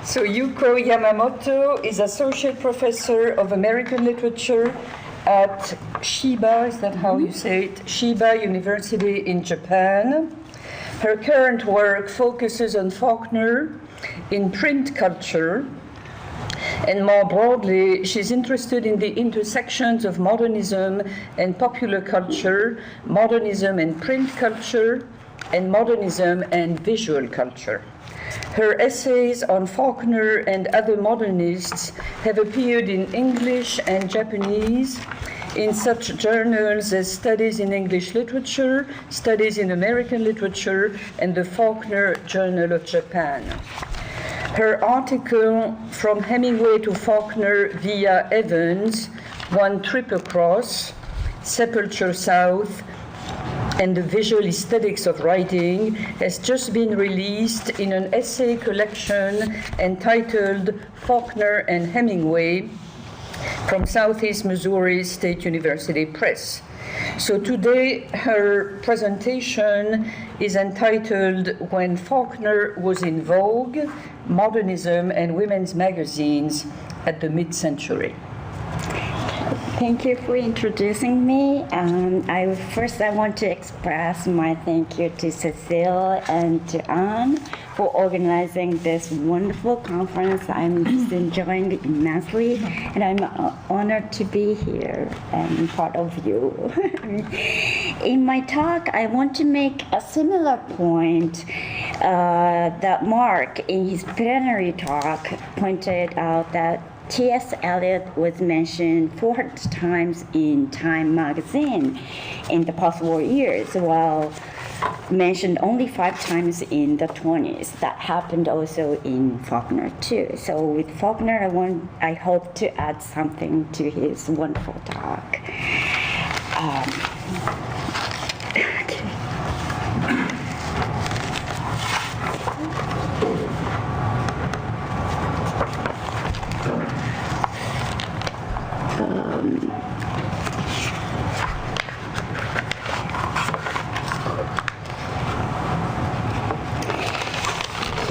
So Yuko Yamamoto is Associate Professor of American Literature at Chiba, is that how you say it? Chiba University in Japan. Her current work focuses on Faulkner in print culture, and more broadly, she's interested in the intersections of modernism and popular culture, modernism and print culture, and modernism and visual culture. Her essays on Faulkner and other modernists have appeared in English and Japanese in such journals as Studies in English Literature, Studies in American Literature, and the Faulkner Journal of Japan. Her article, From Hemingway to Faulkner via Evans, One Trip Across, Sepulture South, and the Visual Aesthetics of Writing, has just been released in an essay collection entitled Faulkner and Hemingway from Southeast Missouri State University Press. So today her presentation is entitled When Faulkner Was in Vogue, Modernism and Women's Magazines at the Mid-Century. Thank you for introducing me. I want to express my thank you to Cecile and to Anne for organizing this wonderful conference. I'm just enjoying it immensely, and I'm honored to be here and part of you. In my talk, I want to make a similar point that Mark, in his plenary talk, pointed out that T.S. Eliot was mentioned 400 times in Time magazine in the post-war years, while mentioned only 5 times in the 20s. That happened also in Faulkner too. So with Faulkner, I hope to add something to his wonderful talk.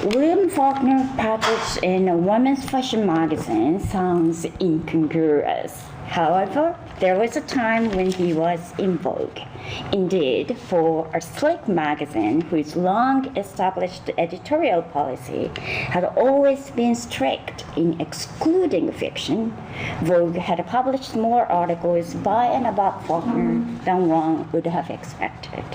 William Faulkner published in a women's fashion magazine sounds incongruous. However, there was a time when he was in vogue. Indeed, for a slick magazine whose long-established editorial policy had always been strict in excluding fiction, Vogue had published more articles by and about Faulkner than one would have expected.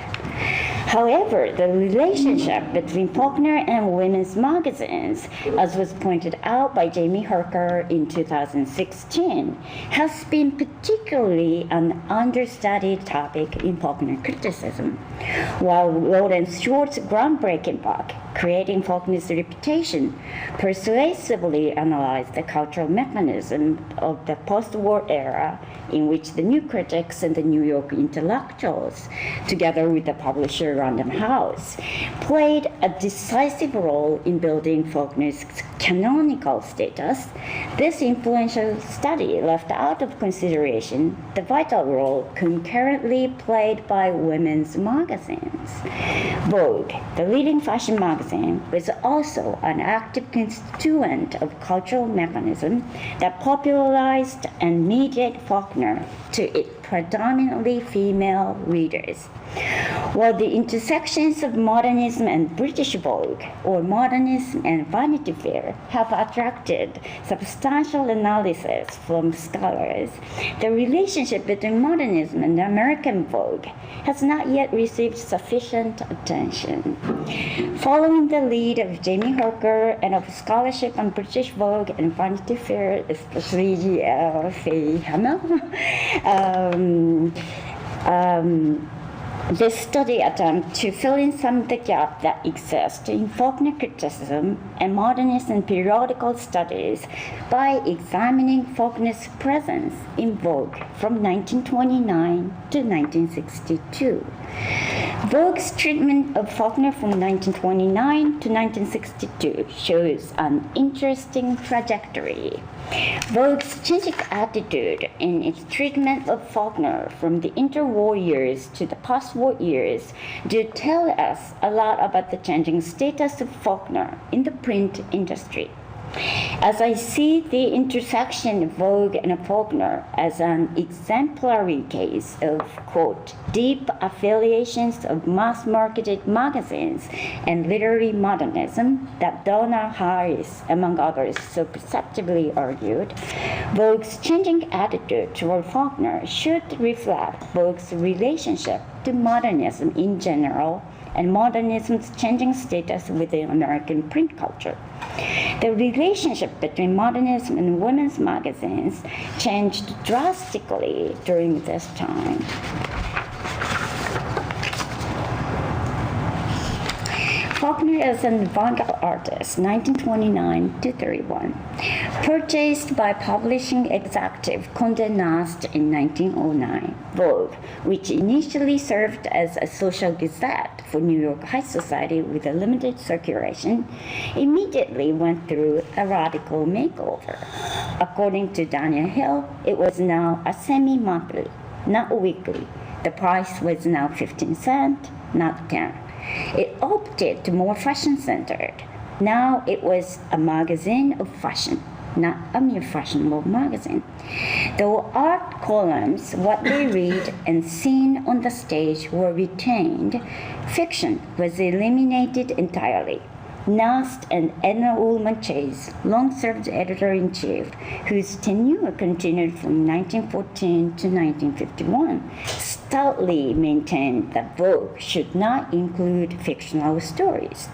However, the relationship between Faulkner and women's magazines, as was pointed out by Jamie Harker in 2016, has been particularly an understudied topic in Faulkner criticism. While Lawrence Short's groundbreaking book, Creating Faulkner's Reputation, persuasively analyzed the cultural mechanism of the post-war era in which the new critics and the New York intellectuals, together with the publisher Random House, played a decisive role in building Faulkner's canonical status. This influential study left out of consideration the vital role concurrently played by women's magazines. Vogue, the leading fashion magazine, was also an active constituent of cultural mechanism that popularized and mediated Faulkner to its predominantly female readers. While the intersections of modernism and British Vogue, or modernism and Vanity Fair, have attracted substantial analysis from scholars, the relationship between modernism and American Vogue has not yet received sufficient attention. Following the lead of Jamie Harker and of scholarship on British Vogue and Vanity Fair, especially Faye Hamel, this study attempts to fill in some of the gaps that exist in Faulkner criticism and modernist and periodical studies by examining Faulkner's presence in Vogue from 1929 to 1962. Vogue's treatment of Faulkner from 1929 to 1962 shows an interesting trajectory. Vogue's changing attitude in its treatment of Faulkner from the interwar years to the post-war years do tell us a lot about the changing status of Faulkner in the print industry. As I see the intersection of Vogue and Faulkner as an exemplary case of, quote, deep affiliations of mass-marketed magazines and literary modernism that Donna Harris, among others, so perceptibly argued, Vogue's changing attitude toward Faulkner should reflect Vogue's relationship to modernism in general and modernism's changing status within American print culture. The relationship between modernism and women's magazines changed drastically during this time. Faulkner as an avant-garde artist, 1929 to 31. Purchased by publishing executive Condé Nast in 1909, Vogue, which initially served as a social gazette for New York high society with a limited circulation, immediately went through a radical makeover. According to Daniel Hill, it was now a semi-monthly, not weekly. The price was now 15 cents, not 10. It opted to more fashion-centered. Now it was a magazine of fashion, not a mere fashionable magazine. Though art columns, what they read and seen on the stage were retained, fiction was eliminated entirely. Nast and Edna Ullman Chase, long-served editor-in-chief, whose tenure continued from 1914 to 1951, stoutly maintained that Vogue should not include fictional stories.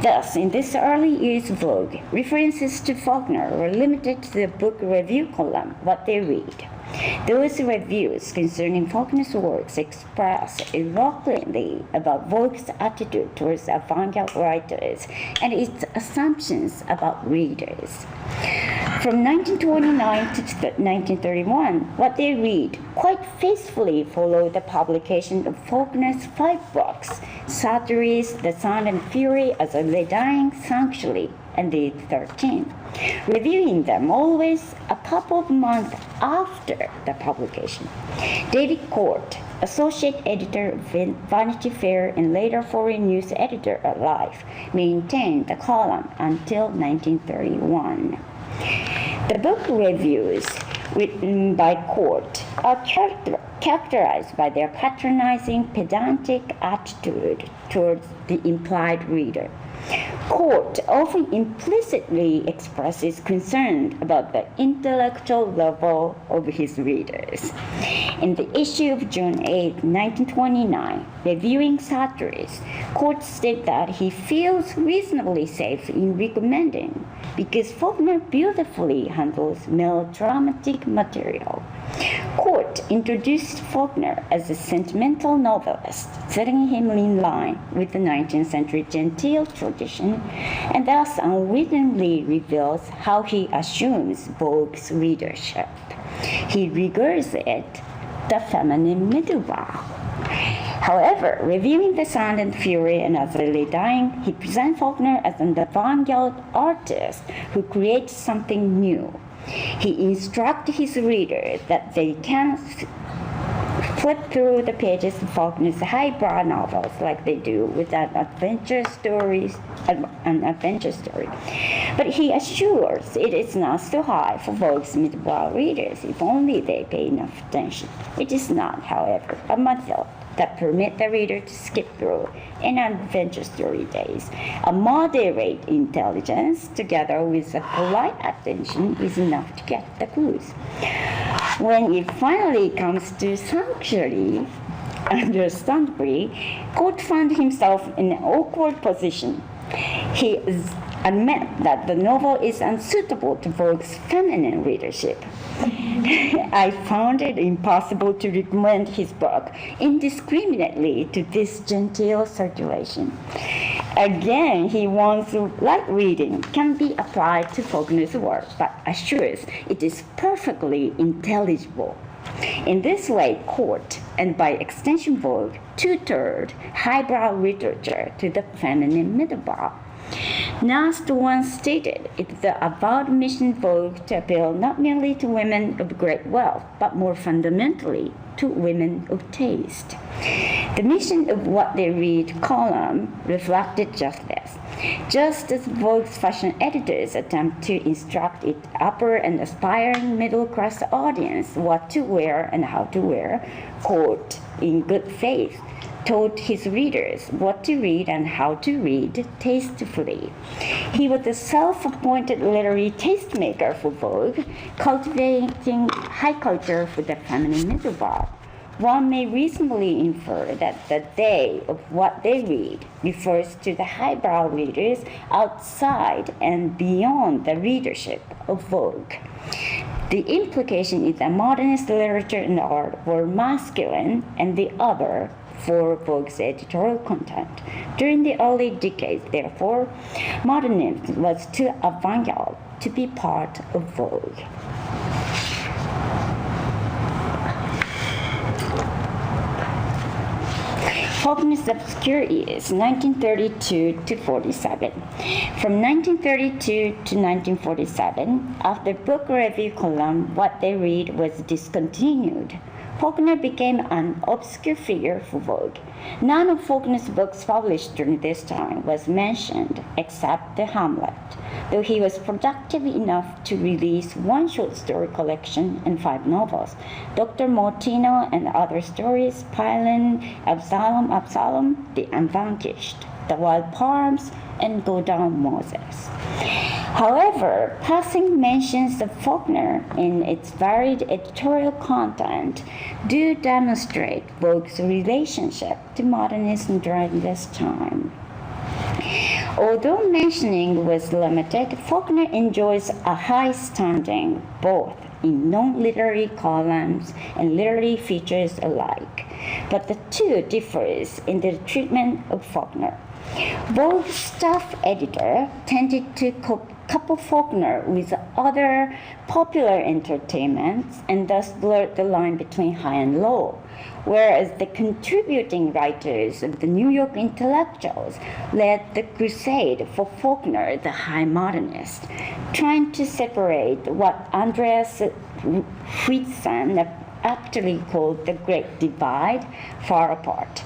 Thus, in this early years of Vogue, references to Faulkner were limited to the book review column, what they read. Those reviews concerning Faulkner's works express eloquently about Vogue's attitude towards avant-garde writers and its assumptions about readers. From 1929 to 1931, what they read quite faithfully followed the publication of Faulkner's 5 books, Satires, The Sound and Fury, As I Lay Dying, Sanctuary, and the 13, reviewing them always a couple of months after the publication. David Court, associate editor of Vanity Fair and later foreign news editor at Life, maintained the column until 1931. The book reviews written by Court are characterized by their patronizing, pedantic attitude towards the implied reader. Court often implicitly expresses concern about the intellectual level of his readers. In the issue of June 8, 1929, reviewing Satires, Court stated that he feels reasonably safe in recommending because Faulkner beautifully handles melodramatic material. Court introduced Faulkner as a sentimental novelist, setting him in line with the 19th century genteel tradition, and thus unwittingly reveals how he assumes Vogue's readership. He regards it the feminine middlebrow. However, reviewing The Sound and Fury and As I Lay Dying, he presents Faulkner as an avant-garde artist who creates something new. He instructs his readers that they can flip through the pages of Faulkner's highbrow novels like they do with an adventure story. But he assures it is not so high for Vogue's middlebrow readers if only they pay enough attention. It is not, however, a method that permit the reader to skip through an adventure story days. A moderate intelligence together with a polite attention is enough to get the clues. When it finally comes to Sanctuary, understandably, Court found himself in an awkward position. He admit that the novel is unsuitable to Vogue's feminine readership. I found it impossible to recommend his book indiscriminately to this genteel circulation. Again, he wants light reading can be applied to Faulkner's work, but assures it is perfectly intelligible. In this way, court, and by extension Vogue, tutored highbrow literature to the feminine middlebrow. Nast once stated, it is the avowed mission Vogue to appeal not merely to women of great wealth, but more fundamentally to women of taste. The mission of What They Read column reflected just this. Just as Vogue's fashion editors attempt to instruct its upper and aspiring middle-class audience what to wear and how to wear, Court, in good faith, taught his readers what to read and how to read tastefully. He was a self-appointed literary tastemaker for Vogue, cultivating high culture for the feminine middlebrow. One may reasonably infer that the they of What They Read refers to the highbrow readers outside and beyond the readership of Vogue. The implication is that modernist literature and art were masculine and the other for Vogue's editorial content. During the early decades, therefore, modernism was too avant-garde to be part of Vogue. Faulkner's obscure years, 1932 to 47. From 1932 to 1947, after book review column What They Read was discontinued, Faulkner became an obscure figure for Vogue. None of Faulkner's books published during this time was mentioned except The Hamlet, though he was productive enough to release one short story collection and 5 novels, Dr. Mortino and Other Stories, Pylon, Absalom, The Unvanquished, The Wild Palms, and Go Down Moses. However, passing mentions of Faulkner in its varied editorial content do demonstrate Vogue's relationship to modernism during this time. Although mentioning was limited, Faulkner enjoys a high standing both in non-literary columns and literary features alike, but the two differs in the treatment of Faulkner. Vogue's staff editor tended to couple Faulkner with other popular entertainments and thus blurred the line between high and low, whereas the contributing writers of the New York intellectuals led the crusade for Faulkner, the high modernist, trying to separate what Andreas Whitson aptly called the Great Divide far apart.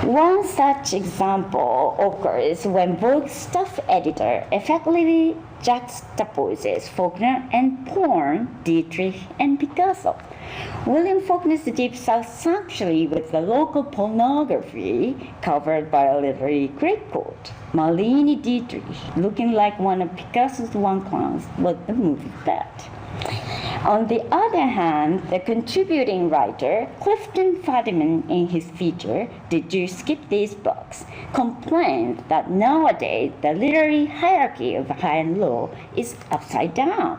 One such example occurs when Vogue's staff editor effectively juxtaposes Faulkner and Porn, Dietrich, and Picasso. William Faulkner's Deep South Sanctuary with the local pornography covered by a literary greatcoat. Marlene Dietrich, looking like one of Picasso's one clowns, was the movie bet. On the other hand, the contributing writer, Clifton Fadiman, in his feature, Did You Skip These Books?, complained that nowadays the literary hierarchy of high and low is upside down.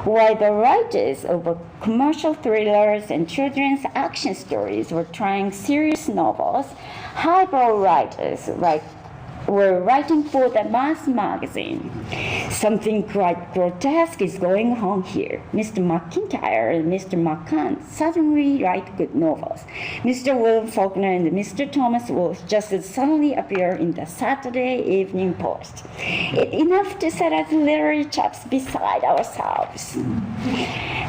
While the writers of commercial thrillers and children's action stories were trying serious novels, highbrow writers were writing for the mass magazine. Something quite grotesque is going on here. Mr. McIntyre and Mr. McCann suddenly write good novels. Mr. William Faulkner and Mr. Thomas Wolfe just suddenly appear in the Saturday Evening Post. It's enough to set us literary chaps beside ourselves.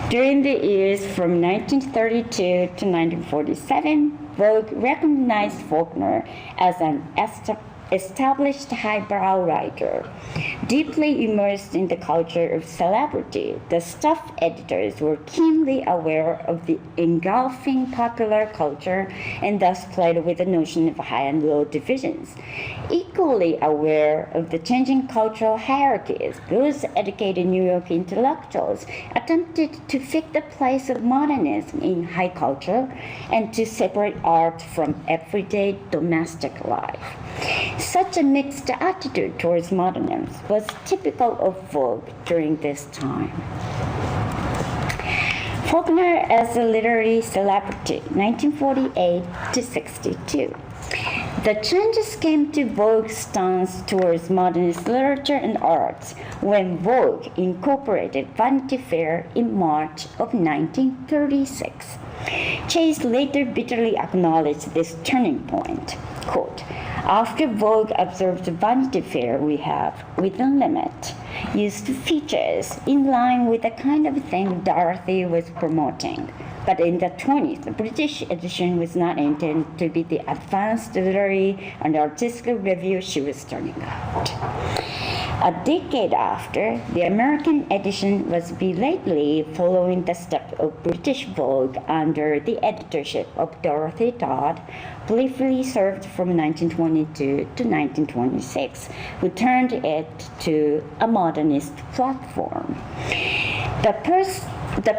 During the years from 1932 to 1947, Vogue recognized Faulkner as an established highbrow writer. Deeply immersed in the culture of celebrity, the staff editors were keenly aware of the engulfing popular culture and thus played with the notion of high and low divisions. Equally aware of the changing cultural hierarchies, those educated New York intellectuals attempted to fix the place of modernism in high culture and to separate art from everyday domestic life. Such a mixed attitude towards modernism was typical of Vogue during this time. Faulkner as a literary celebrity, 1948 to 62. The changes came to Vogue's stance towards modernist literature and arts when Vogue incorporated Vanity Fair in March of 1936. Chase later bitterly acknowledged this turning point. Quote, "After Vogue observed Vanity Fair, we have, within limit, used features in line with the kind of thing Dorothy was promoting. But in the 20th, the British edition was not intended to be the advanced literary and artistic review she was turning out." A decade after, the American edition was belatedly following the steps of British Vogue under the editorship of Dorothy Todd, briefly served from 1922 to 1926, who turned it to a modernist platform. The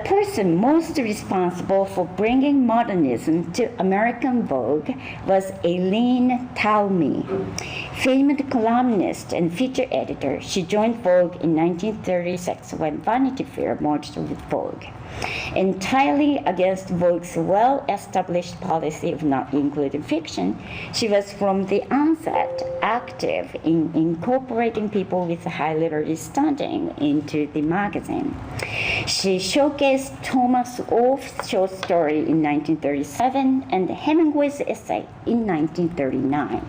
person most responsible for bringing modernism to American Vogue was Eileen Talmy. Famed columnist and feature editor, she joined Vogue in 1936 when Vanity Fair merged with Vogue. Entirely against Vogue's well-established policy of not including fiction, she was from the onset active in incorporating people with high literary standing into the magazine. She showcased Thomas Wolfe's short story in 1937 and Hemingway's essay in 1939.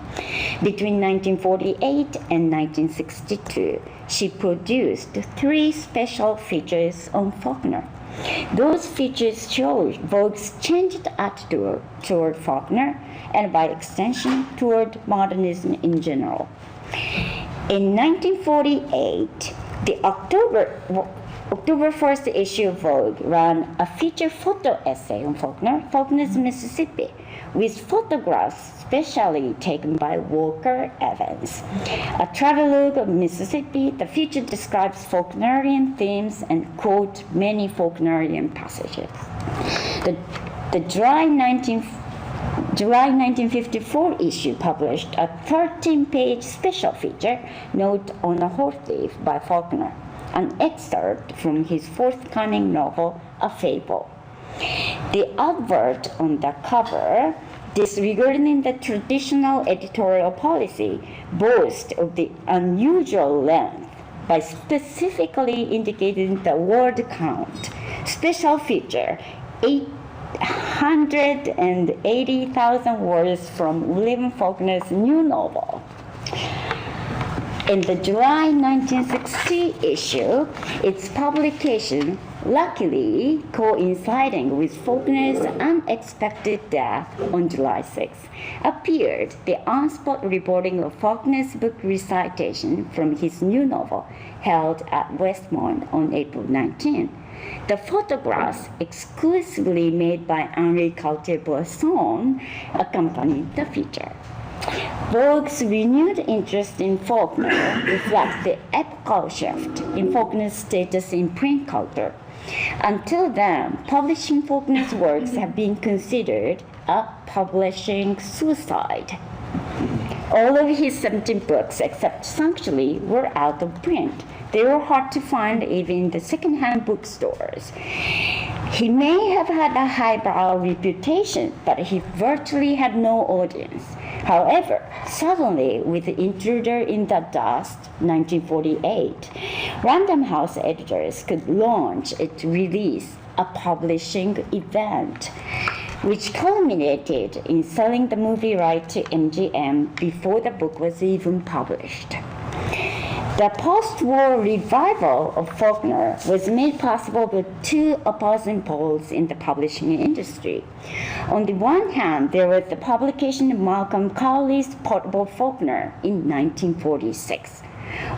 Between 1948 and 1962, she produced 3 special features on Faulkner. Those features showed Vogue's changed attitude toward Faulkner and by extension toward modernism in general. In 1948, the October 1st issue of Vogue ran a feature photo essay on Faulkner's Mississippi, with photographs specially taken by Walker Evans. A travelogue of Mississippi, the feature describes Faulknerian themes and quotes many Faulknerian passages. The July 1954 issue published a 13-page special feature, Note on a Horse Thief by Faulkner, an excerpt from his forthcoming novel, A Fable. The advert on the cover, disregarding the traditional editorial policy, boasts of the unusual length by specifically indicating the word count. Special feature, 880,000 words from William Faulkner's new novel. In the July 1960 issue, its publication, luckily coinciding with Faulkner's unexpected death on July 6, appeared the on-spot reporting of Faulkner's book recitation from his new novel, held at Westmont on April 19. The photographs, exclusively made by Henri Cartier-Bresson, accompanied the feature. Vogue's renewed interest in Faulkner reflects the epochal shift in Faulkner's status in print culture. Until then, publishing Faulkner's works have been considered a publishing suicide. All of his 17 books, except Sanctuary, were out of print. They were hard to find even in the second-hand bookstores. He may have had a highbrow reputation, but he virtually had no audience. However, suddenly, with The Intruder in the Dust, 1948, Random House editors could launch its release, a publishing event, which culminated in selling the movie right to MGM before the book was even published. The post-war revival of Faulkner was made possible with 2 opposing poles in the publishing industry. On the one hand, there was the publication of Malcolm Cowley's Portable Faulkner in 1946.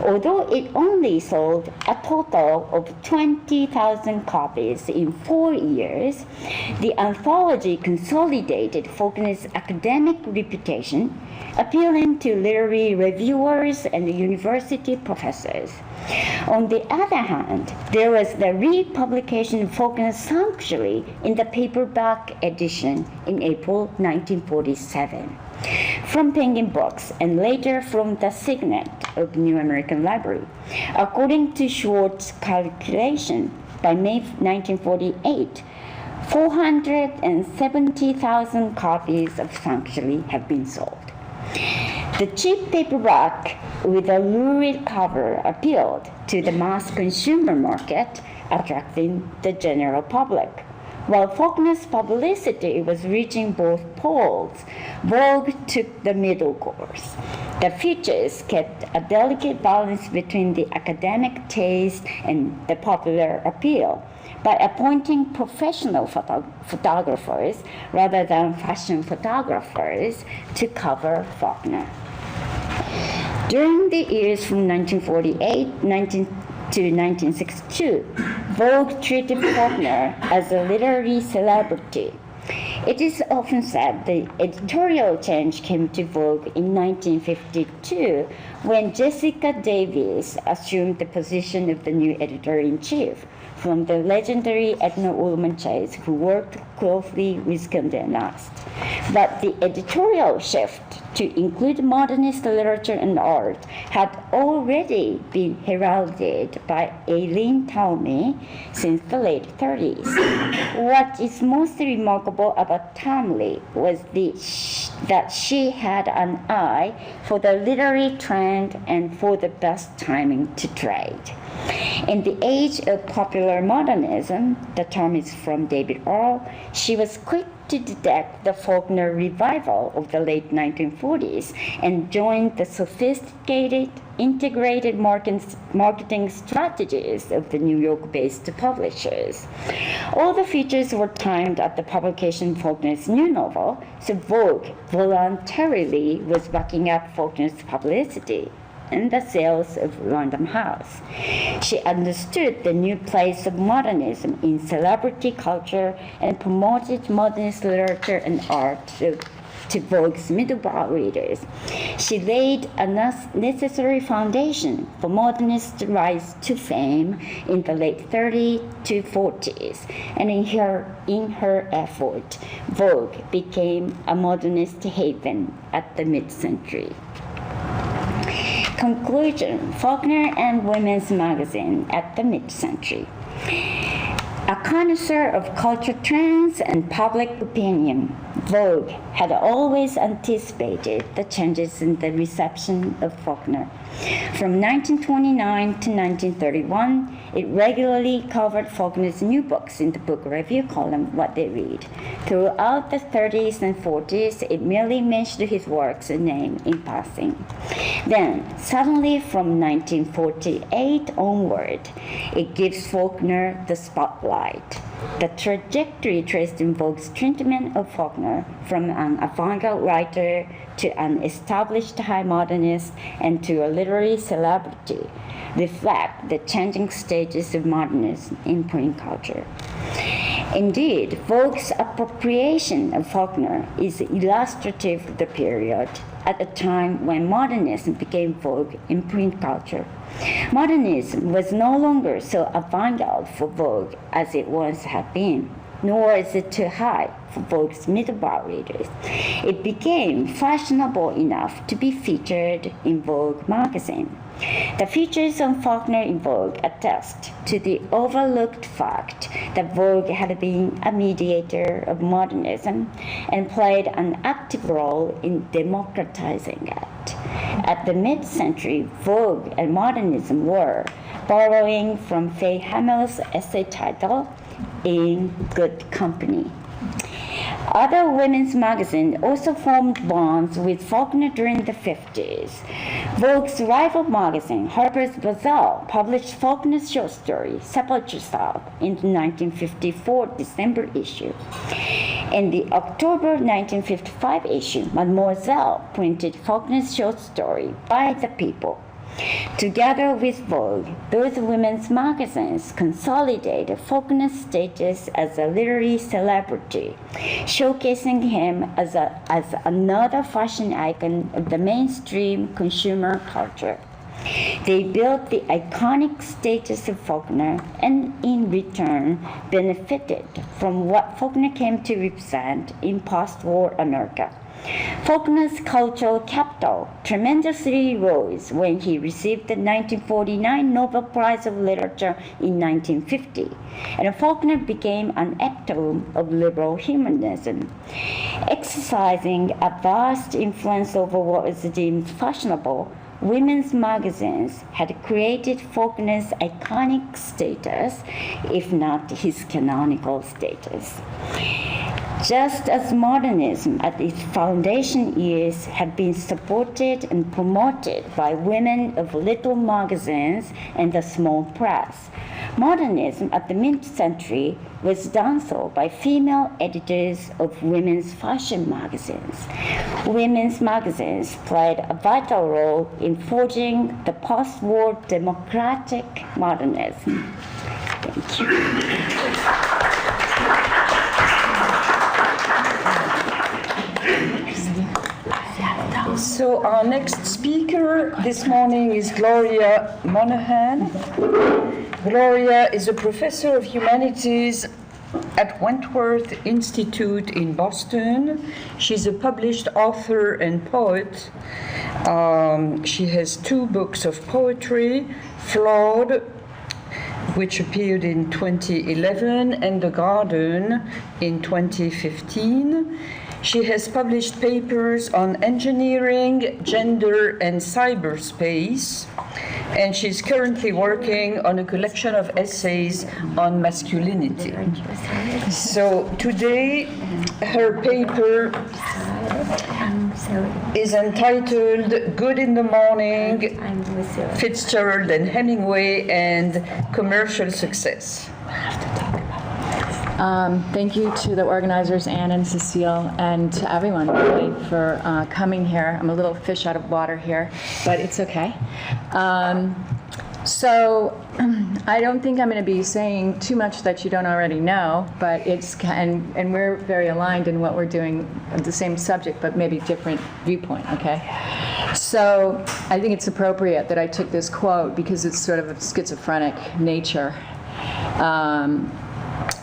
Although it only sold a total of 20,000 copies in 4 years, the anthology consolidated Faulkner's academic reputation, appealing to literary reviewers and university professors. On the other hand, there was the republication of Faulkner's Sanctuary in the paperback edition in April 1947. From Penguin Books and later from the Signet of New American Library. According to Schwartz's calculation, by May 1948, 470,000 copies of Sanctuary have been sold. The cheap paperback with a lurid cover appealed to the mass consumer market, attracting the general public. While Faulkner's publicity was reaching both poles, Vogue took the middle course. The features kept a delicate balance between the academic taste and the popular appeal by appointing professional photographers rather than fashion photographers to cover Faulkner. During the years from 1948 to 1962, Vogue treated Faulkner as a literary celebrity. It is often said the editorial change came to Vogue in 1952 when Jessica Davis assumed the position of the new editor-in-chief from the legendary Edna Ullman Chase, who worked closely with Condé Nast. But the editorial shift to include modernist literature and art had already been heralded by Eileen Talmy since the late 30s. What is most remarkable about Talmy was that she had an eye for the literary trend and for the best timing to trade. In the age of popular modernism, the term is from David Earl, she was quick to detect the Faulkner revival of the late 1940s and joined the sophisticated, integrated marketing strategies of the New York-based publishers. All the features were timed at the publication of Faulkner's new novel, so Vogue voluntarily was backing up Faulkner's publicity and the sales of Random House. She understood the new place of modernism in celebrity culture and promoted modernist literature and art to Vogue's middle-brow readers. She laid a necessary foundation for modernist rise to fame in the late 30s to 40s, and in her effort, Vogue became a modernist haven at the mid-century. Conclusion: Faulkner and Women's Magazine at the mid-century. A connoisseur of culture trends and public opinion, Vogue had always anticipated the changes in the reception of Faulkner. From 1929 to 1931, it regularly covered Faulkner's new books in the book review column, What They Read. Throughout the 30s and 40s, it merely mentioned his works and name in passing. Then, suddenly from 1948 onward, it gives Faulkner the spotlight. The trajectory traced in Vogue's treatment of Faulkner from an avant-garde writer to an established high modernist and to a literary celebrity reflect the changing stages of modernism in print culture. Indeed, Vogue's appropriation of Faulkner is illustrative of the period at a time when modernism became vogue in print culture. Modernism was no longer so avant-garde for Vogue as it once had been, nor is it too high for Vogue's middle-brow readers. It became fashionable enough to be featured in Vogue magazine. The features on Faulkner in Vogue attest to the overlooked fact that Vogue had been a mediator of modernism and played an active role in democratizing it. At the mid-century, Vogue and modernism were, borrowing from Faye Hamill's essay title, In Good Company. Other women's magazines also formed bonds with Faulkner during the 50s. Vogue's rival magazine, Harper's Bazaar, published Faulkner's short story, Sepulchre Style, in the 1954 December issue. In the October 1955 issue, Mademoiselle printed Faulkner's short story, By the People. Together with Vogue, those women's magazines consolidated Faulkner's status as a literary celebrity, showcasing him as another fashion icon of the mainstream consumer culture. They built the iconic status of Faulkner and in return benefited from what Faulkner came to represent in post-war America, Faulkner's cultural capital tremendously rose when he received the 1949 Nobel Prize of Literature in 1950, and Faulkner became an epitome of liberal humanism, exercising a vast influence over what was deemed fashionable. Women's magazines had created Faulkner's iconic status, if not his canonical status. Just as modernism at its foundation years had been supported and promoted by women of little magazines and the small press, modernism at the mid-century was done so by female editors of women's fashion magazines. Women's magazines played a vital role in forging the post-war democratic modernism. Thank you. So our next speaker this morning is Gloria Monaghan. Gloria is a professor of humanities at Wenworth Institute in Boston. She's a published author and poet. She has 2 books of poetry, Flawed, which appeared in 2011, and The Garden in 2015. She has published papers on engineering, gender, and cyberspace, and she's currently working on a collection of essays on masculinity. So today, her paper is entitled Good in the Morning, Fitzgerald and Hemingway, and Commercial Success. Thank you to the organizers, Anne and Cecile, and to everyone really for coming here. I'm a little fish out of water here, but it's okay. So I don't think I'm going to be saying too much that you don't already know, but and we're very aligned in what we're doing, the same subject, but maybe different viewpoint, okay? So I think it's appropriate that I took this quote because it's sort of a schizophrenic nature.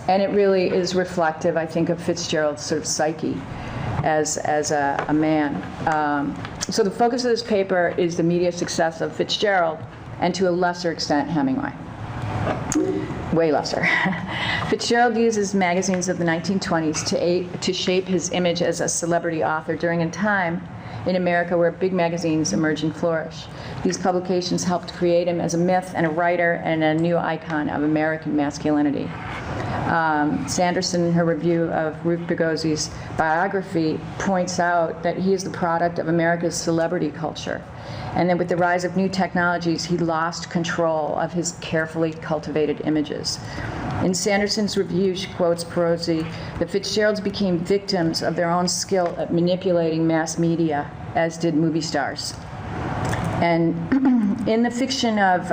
And it really is reflective, I think, of Fitzgerald's sort of psyche as a man. So the focus of this paper is the media success of Fitzgerald, and to a lesser extent, Hemingway. Way lesser. Fitzgerald uses magazines of the 1920s to shape his image as a celebrity author during a time in America where big magazines emerge and flourish. These publications helped create him as a myth and a writer and a new icon of American masculinity. Sanderson, in her review of Ruth Bogosi's biography, points out that he is the product of America's celebrity culture, and that with the rise of new technologies, he lost control of his carefully cultivated images. In Sanderson's review, she quotes Perosi, the Fitzgeralds became victims of their own skill at manipulating mass media, as did movie stars. And in the fiction of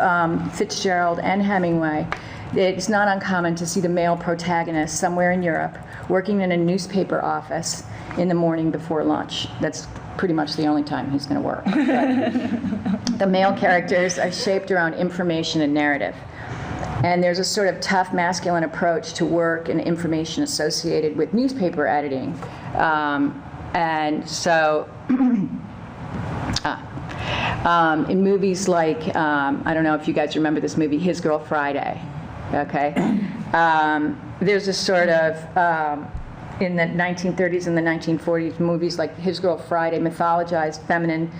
Fitzgerald and Hemingway, it's not uncommon to see the male protagonist somewhere in Europe working in a newspaper office in the morning before lunch. That's pretty much the only time he's going to work. But the male characters are shaped around information and narrative. And there's a sort of tough masculine approach to work and information associated with newspaper editing. And so in movies like, I don't know if you guys remember this movie, His Girl Friday. Okay, there's this sort of, in the 1930s and the 1940s, movies like His Girl Friday mythologized feminine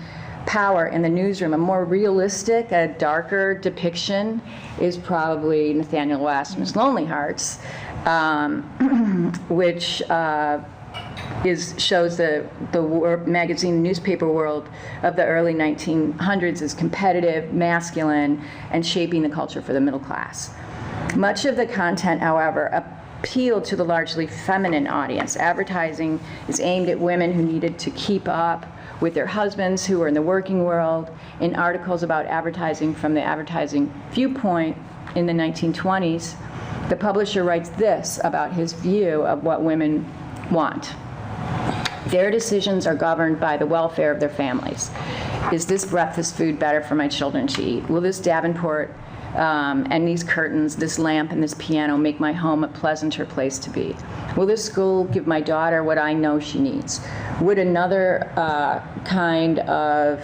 power in the newsroom. A more realistic, a darker depiction is probably Nathaniel West's Lonely Hearts, which shows the magazine newspaper world of the early 1900s as competitive, masculine, and shaping the culture for the middle class. Much of the content, however, appealed to the largely feminine audience. Advertising is aimed at women who needed to keep up with their husbands who were in the working world. In articles about advertising from the advertising viewpoint in the 1920s, the publisher writes this about his view of what women want. Their decisions are governed by the welfare of their families. Is this breakfast food better for my children to eat? Will this Davenport And these curtains, this lamp, and this piano make my home a pleasanter place to be. Will this school give my daughter what I know she needs? Would another kind of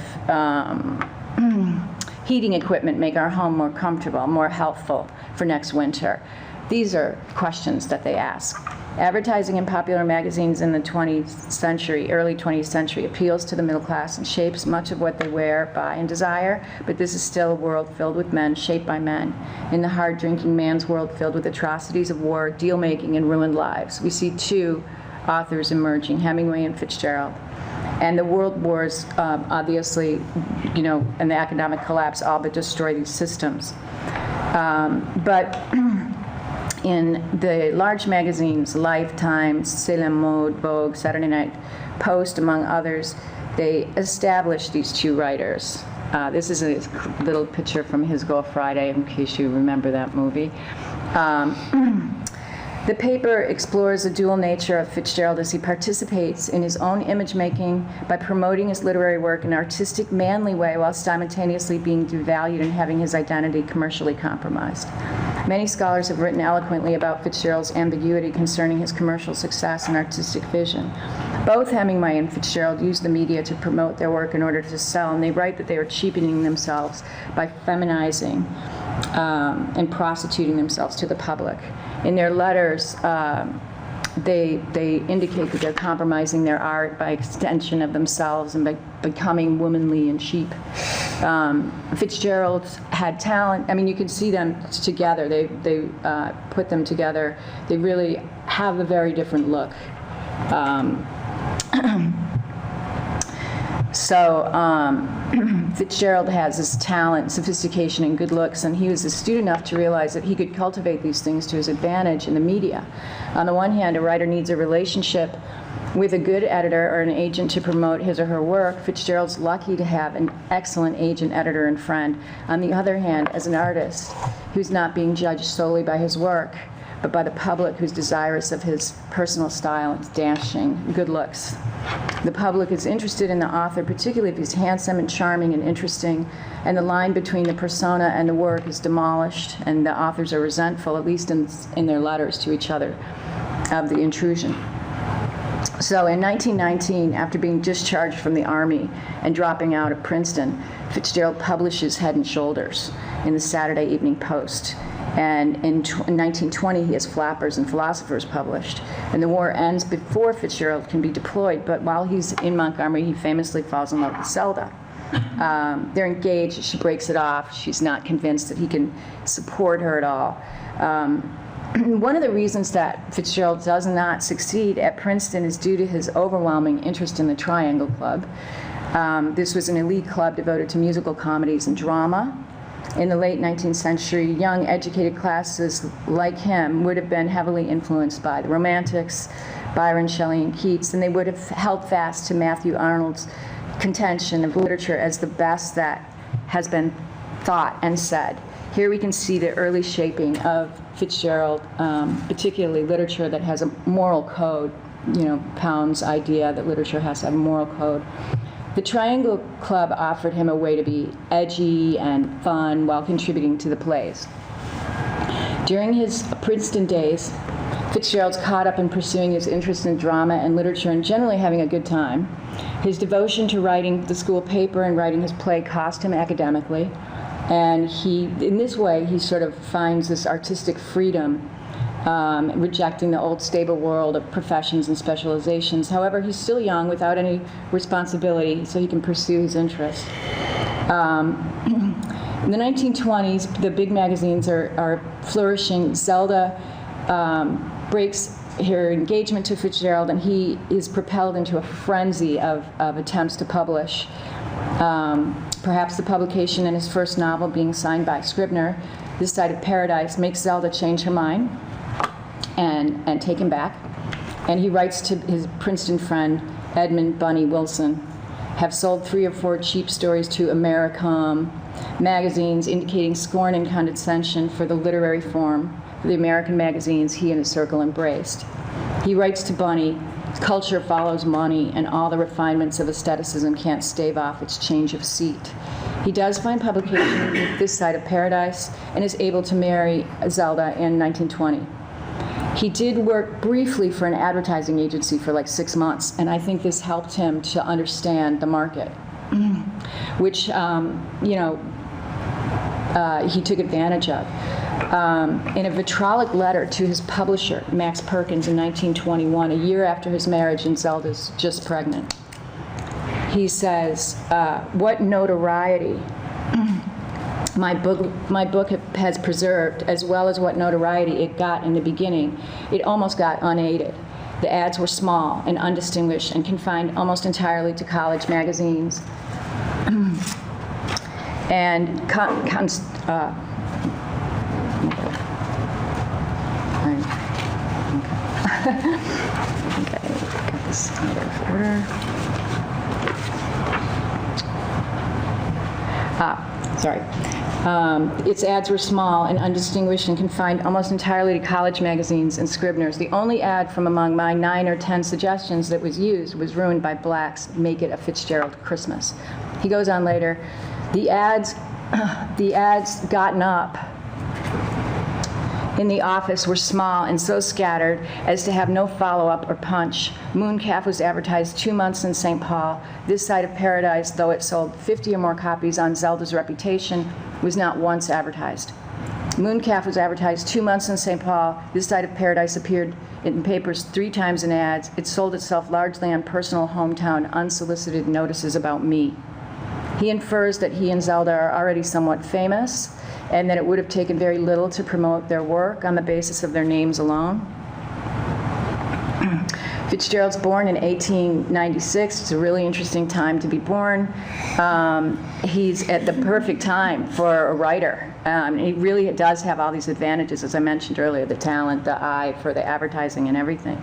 heating equipment make our home more comfortable, more healthful for next winter? These are questions that they ask. Advertising in popular magazines in the 20th century, early 20th century, appeals to the middle class and shapes much of what they wear, buy, and desire, but this is still a world filled with men, shaped by men. In the hard-drinking man's world filled with atrocities of war, deal-making, and ruined lives, we see two authors emerging, Hemingway and Fitzgerald. And the world wars, obviously, and the economic collapse all but destroy these systems. But in the large magazines, Lifetime, C'est la Mode, Vogue, Saturday Night Post, among others, they established these two writers. This is a little picture from His Girl Friday, in case you remember that movie. The paper explores the dual nature of Fitzgerald as he participates in his own image-making by promoting his literary work in an artistic, manly way while simultaneously being devalued and having his identity commercially compromised. Many scholars have written eloquently about Fitzgerald's ambiguity concerning his commercial success and artistic vision. Both Hemingway and Fitzgerald used the media to promote their work in order to sell, and they write that they are cheapening themselves by feminizing and prostituting themselves to the public. In their letters, they indicate that they're compromising their art by extension of themselves and by becoming womanly and cheap. Fitzgerald had talent. I mean, you can see them together. They put them together. They really have a very different look. Fitzgerald has this talent, sophistication, and good looks, and he was astute enough to realize that he could cultivate these things to his advantage in the media. On the one hand, a writer needs a relationship with a good editor or an agent to promote his or her work. Fitzgerald's lucky to have an excellent agent, editor, and friend. On the other hand, as an artist who's not being judged solely by his work, but by the public who's desirous of his personal style and dashing good looks. The public is interested in the author, particularly if he's handsome and charming and interesting, and the line between the persona and the work is demolished, and the authors are resentful, at least in their letters to each other, of the intrusion. So in 1919, after being discharged from the Army and dropping out of Princeton, Fitzgerald publishes Head and Shoulders in the Saturday Evening Post. And in 1920, he has Flappers and Philosophers published. And the war ends before Fitzgerald can be deployed, but while he's in Montgomery, he famously falls in love with Zelda. They're engaged, she breaks it off, she's not convinced that he can support her at all. One of the reasons that Fitzgerald does not succeed at Princeton is due to his overwhelming interest in the Triangle Club. This was an elite club devoted to musical comedies and drama. In the late 19th century, young, educated classes like him would have been heavily influenced by the Romantics, Byron, Shelley, and Keats, and they would have held fast to Matthew Arnold's contention of literature as the best that has been thought and said. Here we can see the early shaping of Fitzgerald, particularly literature that has a moral code, Pound's idea that literature has to have a moral code. The Triangle Club offered him a way to be edgy and fun while contributing to the plays. During his Princeton days, Fitzgerald's caught up in pursuing his interest in drama and literature and generally having a good time. His devotion to writing the school paper and writing his play cost him academically, and in this way, he sort of finds this artistic freedom, rejecting the old stable world of professions and specializations. However, he's still young without any responsibility, so he can pursue his interests. In the 1920s, the big magazines are flourishing. Zelda breaks her engagement to Fitzgerald, and he is propelled into a frenzy of attempts to publish. Perhaps the publication in his first novel, being signed by Scribner, This Side of Paradise, makes Zelda change her mind and take him back. And he writes to his Princeton friend, Edmund Bunny Wilson, have sold 3 or 4 cheap stories to Americom magazines, indicating scorn and condescension for the literary form for the American magazines he and his circle embraced. He writes to Bunny, culture follows money, and all the refinements of aestheticism can't stave off its change of seat. He does find publication with This Side of Paradise and is able to marry Zelda in 1920. He did work briefly for an advertising agency for like 6 months, and I think this helped him to understand the market, which, he took advantage of. In a vitriolic letter to his publisher, Max Perkins, in 1921, a year after his marriage and Zelda's just pregnant, he says, what notoriety my book has preserved, as well as what notoriety it got in the beginning. It almost got unaided. The ads were small and undistinguished and confined almost entirely to college magazines. And okay, got this out of order. Sorry. Its ads were small and undistinguished and confined almost entirely to college magazines and Scribners. The only ad from among my 9 or 10 suggestions that was used was ruined by Black's Make It a Fitzgerald Christmas. He goes on later, the ads gotten up in the office were small and so scattered as to have no follow-up or punch. Mooncalf was advertised 2 months in St. Paul. This Side of Paradise, though it sold 50 or more copies on Zelda's reputation, was not once advertised. Mooncalf was advertised 2 months in St. Paul. This Side of Paradise appeared in papers 3 times in ads. It sold itself largely on personal hometown unsolicited notices about me. He infers that he and Zelda are already somewhat famous, and that it would have taken very little to promote their work on the basis of their names alone. Fitzgerald's born in 1896. It's a really interesting time to be born. He's at the perfect time for a writer. He really does have all these advantages, as I mentioned earlier, the talent, the eye for the advertising and everything.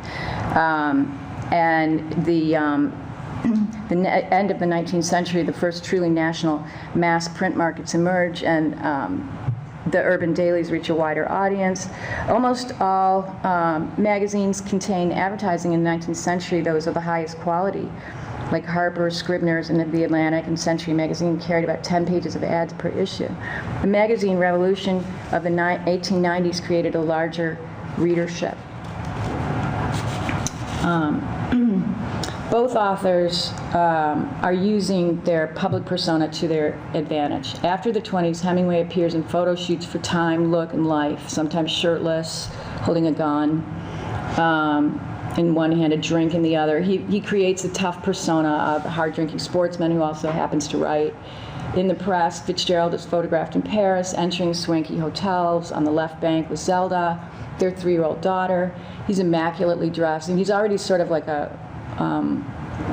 And the end of the 19th century, the first truly national mass print markets emerge, and the urban dailies reach a wider audience. Almost all magazines contain advertising in the 19th century, those of the highest quality, like Harper's, Scribner's, and the Atlantic and Century magazine carried about 10 pages of ads per issue. The magazine revolution of the 1890s created a larger readership. Both authors are using their public persona to their advantage. After the 20s, Hemingway appears in photo shoots for Time, Look, and Life, sometimes shirtless, holding a gun in one hand, a drink in the other. He creates a tough persona of a hard-drinking sportsman who also happens to write. In the press, Fitzgerald is photographed in Paris, entering swanky hotels on the left bank with Zelda, their 3-year-old daughter. He's immaculately dressed, and he's already sort of like a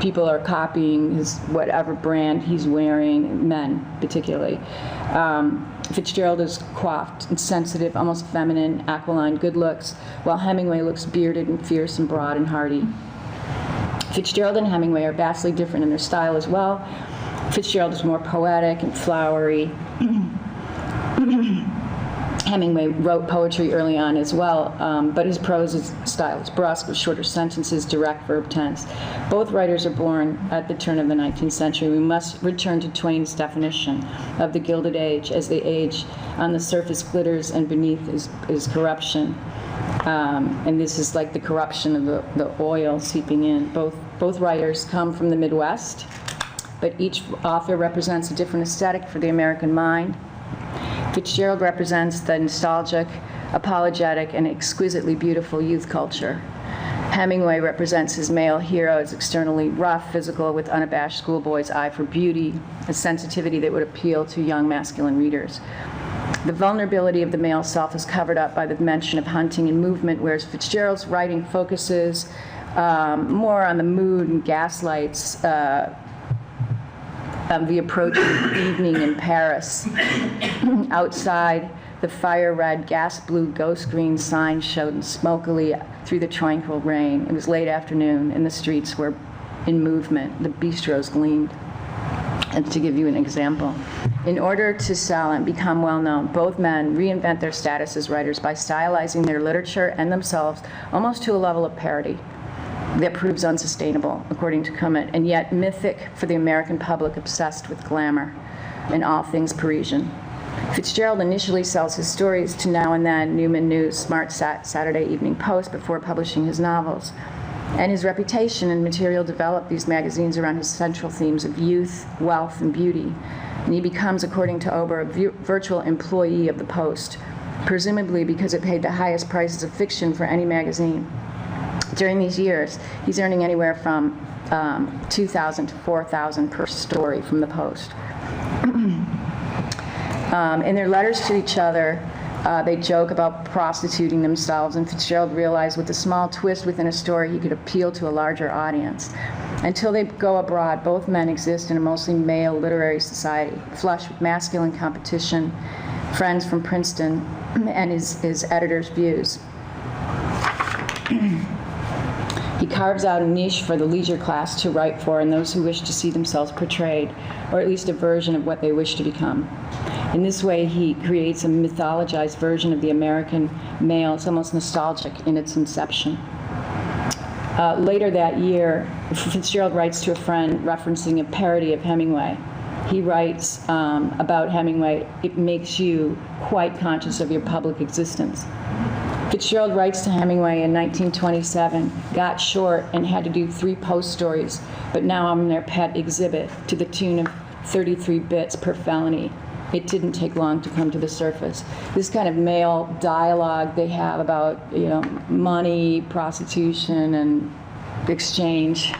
people are copying his whatever brand he's wearing, men particularly. Fitzgerald is coiffed and sensitive, almost feminine, aquiline, good looks, while Hemingway looks bearded and fierce and broad and hardy. Fitzgerald and Hemingway are vastly different in their style as well. Fitzgerald is more poetic and flowery. Hemingway wrote poetry early on as well, but his prose style is brusque with shorter sentences, direct verb tense. Both writers are born at the turn of the 19th century. We must return to Twain's definition of the Gilded Age, as the age on the surface glitters and beneath is corruption. And this is like the corruption of the oil seeping in. Both writers come from the Midwest, but each author represents a different aesthetic for the American mind. Fitzgerald represents the nostalgic, apologetic, and exquisitely beautiful youth culture. Hemingway represents his male hero as externally rough, physical, with unabashed schoolboy's eye for beauty, a sensitivity that would appeal to young masculine readers. The vulnerability of the male self is covered up by the mention of hunting and movement, whereas Fitzgerald's writing focuses more on the mood and gaslights the approaching evening in Paris. Outside, the fire-red, gas-blue, ghost-green sign showed smokily through the tranquil rain. It was late afternoon, and the streets were in movement. The bistros gleamed. And to give you an example, in order to sell and become well-known, both men reinvent their status as writers by stylizing their literature and themselves almost to a level of parody that proves unsustainable, according to Cummett, and yet mythic for the American public obsessed with glamour. and all things Parisian. Fitzgerald initially sells his stories to Now and Then, Newman News, Smart Saturday Evening Post before publishing his novels. And his reputation and material developed these magazines around his central themes of youth, wealth, and beauty. And he becomes, according to Ober, a virtual employee of the Post, presumably because it paid the highest prices of fiction for any magazine. During these years, he's earning anywhere from $2,000 to $4,000 per story from the Post. In their letters to each other, they joke about prostituting themselves, and Fitzgerald realized with a small twist within a story he could appeal to a larger audience. Until they go abroad, both men exist in a mostly male literary society, flush with masculine competition, friends from Princeton, and his editor's views. He carves out a niche for the leisure class to write for and those who wish to see themselves portrayed, or at least a version of what they wish to become. In this way, he creates a mythologized version of the American male. It's almost nostalgic in its inception. Later that year, Fitzgerald writes to a friend referencing a parody of Hemingway. He writes about Hemingway, "It makes you quite conscious of your public existence." Fitzgerald writes to Hemingway in 1927, "Got short and had to do 3 Post stories, but now I'm their pet exhibit to the tune of 33 bits per felony. It didn't take long to come to the surface." This kind of male dialogue they have about, money, prostitution, and exchange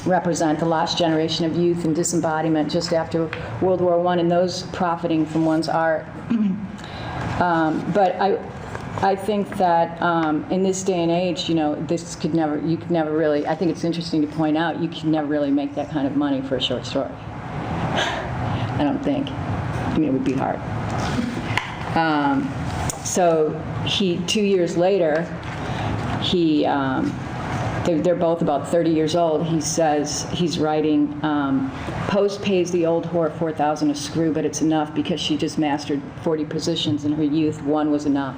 represent the last generation of youth and disembodiment just after World War I, and those profiting from one's art. But I think that in this day and age, you could never really, I think it's interesting to point out, you can never really make that kind of money for a short story. I don't think. It would be hard. So 2 years later, they're both about 30 years old. He says he's writing, Post pays the old whore 4,000 a screw, but it's enough because she just mastered 40 positions in her youth. 1 was enough.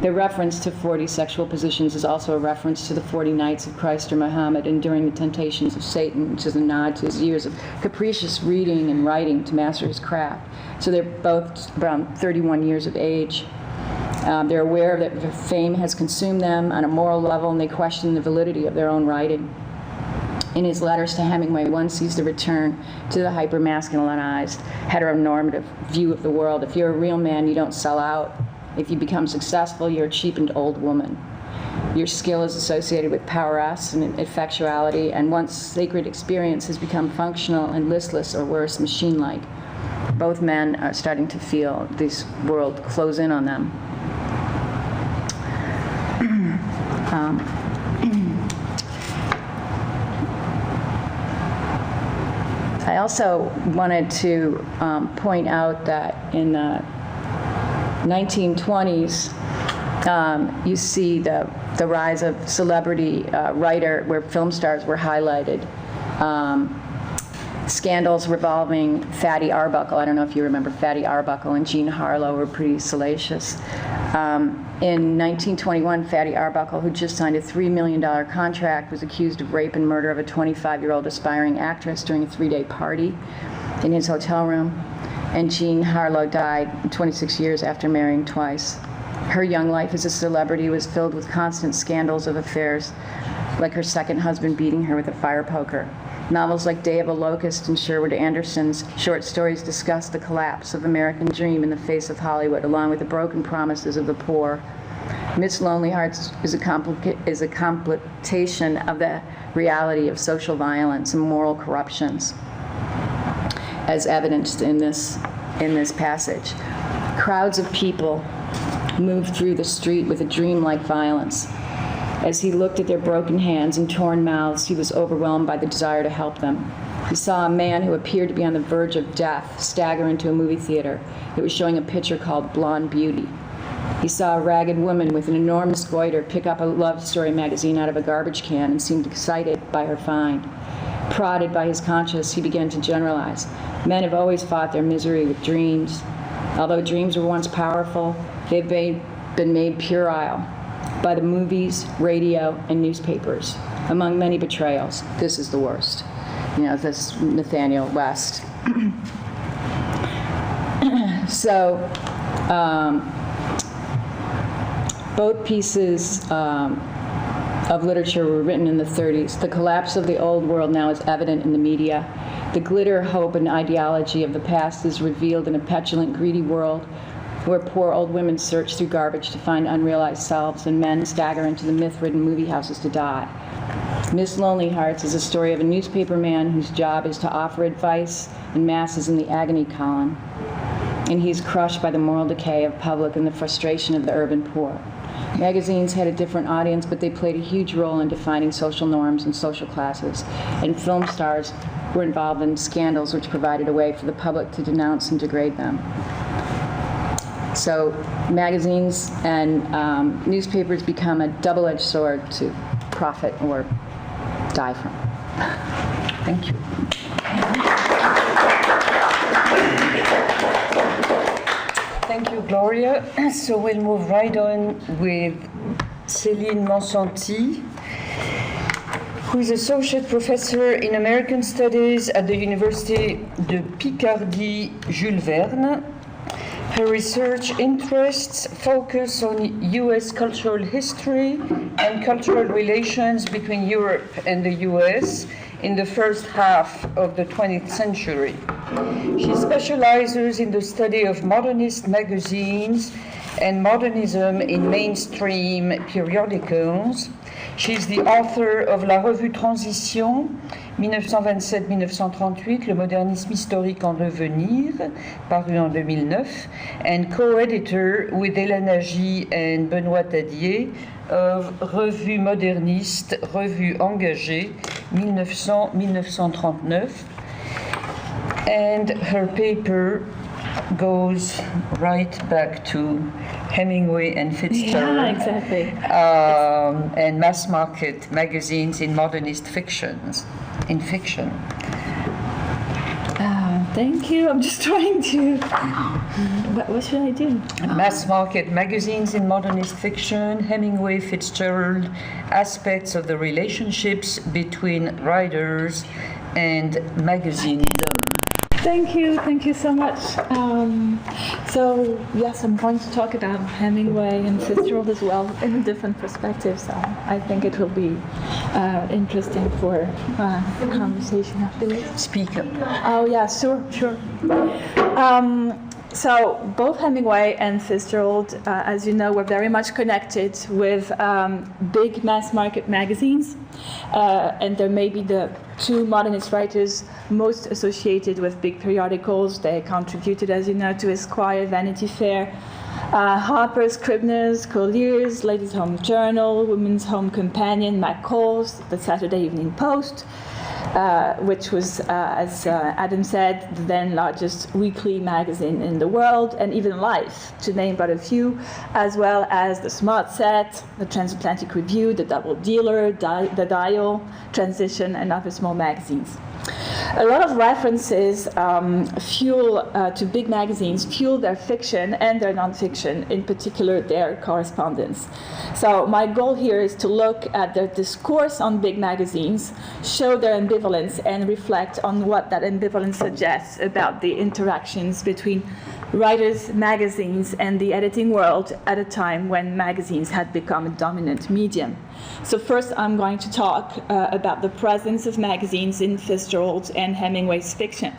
The reference to 40 sexual positions is also a reference to the 40 Nights of Christ or Muhammad enduring the temptations of Satan, which is a nod to his years of capricious reading and writing to master his craft. So they're both around 31 years of age. They're aware that their fame has consumed them on a moral level, and they question the validity of their own writing. In his letters to Hemingway, one sees the return to the hyper-masculinized, heteronormative view of the world. If you're a real man, you don't sell out. If you become successful, you're a cheapened old woman. Your skill is associated with power-us and effectuality, and once sacred experience has become functional and listless, or worse, machine-like. Both men are starting to feel this world close in on them. I also wanted to point out that in the 1920s, you see the rise of celebrity writer, where film stars were highlighted. Scandals revolving Fatty Arbuckle. I don't know if you remember Fatty Arbuckle and Jean Harlow were pretty salacious. In 1921, Fatty Arbuckle, who just signed a $3 million contract, was accused of rape and murder of a 25-year-old aspiring actress during a 3-day party in his hotel room. And Jean Harlow died 26 years after marrying twice. Her young life as a celebrity was filled with constant scandals of affairs, like her second husband beating her with a fire poker. Novels like Day of a Locust and Sherwood Anderson's short stories discuss the collapse of American dream in the face of Hollywood, along with the broken promises of the poor. Miss Lonely Hearts is a completation of the reality of social violence and moral corruptions, as evidenced in this passage. Crowds of people moved through the street with a dreamlike violence. As he looked at their broken hands and torn mouths, he was overwhelmed by the desire to help them. He saw a man who appeared to be on the verge of death stagger into a movie theater. It was showing a picture called Blonde Beauty. He saw a ragged woman with an enormous goiter pick up a love story magazine out of a garbage can and seemed excited by her find. Prodded by his conscience, he began to generalize. Men have always fought their misery with dreams. Although dreams were once powerful, they've been made puerile by the movies, radio, and newspapers. Among many betrayals, this is the worst. this Nathaniel West. So both pieces of literature were written in the 30s. The collapse of the old world now is evident in the media. The glitter, hope, and ideology of the past is revealed in a petulant, greedy world where poor old women search through garbage to find unrealized selves and men stagger into the myth-ridden movie houses to die. Miss Lonely Hearts is a story of a newspaper man whose job is to offer advice in masses in the agony column, and he's crushed by the moral decay of public and the frustration of the urban poor. Magazines had a different audience, but they played a huge role in defining social norms and social classes, and film stars were involved in scandals which provided a way for the public to denounce and degrade them. So magazines and newspapers become a double-edged sword to profit or die from. Thank you. Thank you, Gloria. So we'll move right on with Céline Monsanti, who is Associate Professor in American Studies at the Université de Picardie Jules Verne. Her research interests focus on U.S. cultural history and cultural relations between Europe and the U.S. in the first half of the 20th century. She specializes in the study of modernist magazines and modernism in mainstream periodicals. She's the author of La Revue Transition, 1927-1938, Le Modernisme historique en devenir, paru en 2009, and co-editor with Hélène Agy and Benoît Tadier of Revue Moderniste, Revue engagée, 1900-1939. And her paper goes right back to Hemingway and Fitzgerald. Yeah, exactly. And mass market magazines in modernist fictions. In fiction. Thank you. I'm just trying to. What should I do? Mass market magazines in modernist fiction, Hemingway, Fitzgerald, aspects of the relationships between writers and magazinedom. Thank you so much. So yes, I'm going to talk about Hemingway and Fitzgerald as well in a different perspective. So I think it will be interesting for a conversation afterwards. Speak up. Oh yeah, sure. So both Hemingway and Fitzgerald, as you know, were very much connected with big mass market magazines, and they're maybe the two modernist writers most associated with big periodicals. They contributed, as you know, to Esquire, Vanity Fair, Harper's, Scribner's, Collier's, Ladies' Home Journal, Women's Home Companion, McCall's, the Saturday Evening Post, which was, as Adam said, the then largest weekly magazine in the world, and even Life, to name but a few, as well as the Smart Set, the Transatlantic Review, the Double Dealer, the Dial, Transition, and other small magazines. A lot of references to big magazines fuel their fiction and their nonfiction, in particular their correspondence. So my goal here is to look at their discourse on big magazines, show their ambivalence, and reflect on what that ambivalence suggests about the interactions between writers, magazines, and the editing world at a time when magazines had become a dominant medium. So first I'm going to talk about the presence of magazines in Fitzgerald's and Hemingway's fiction.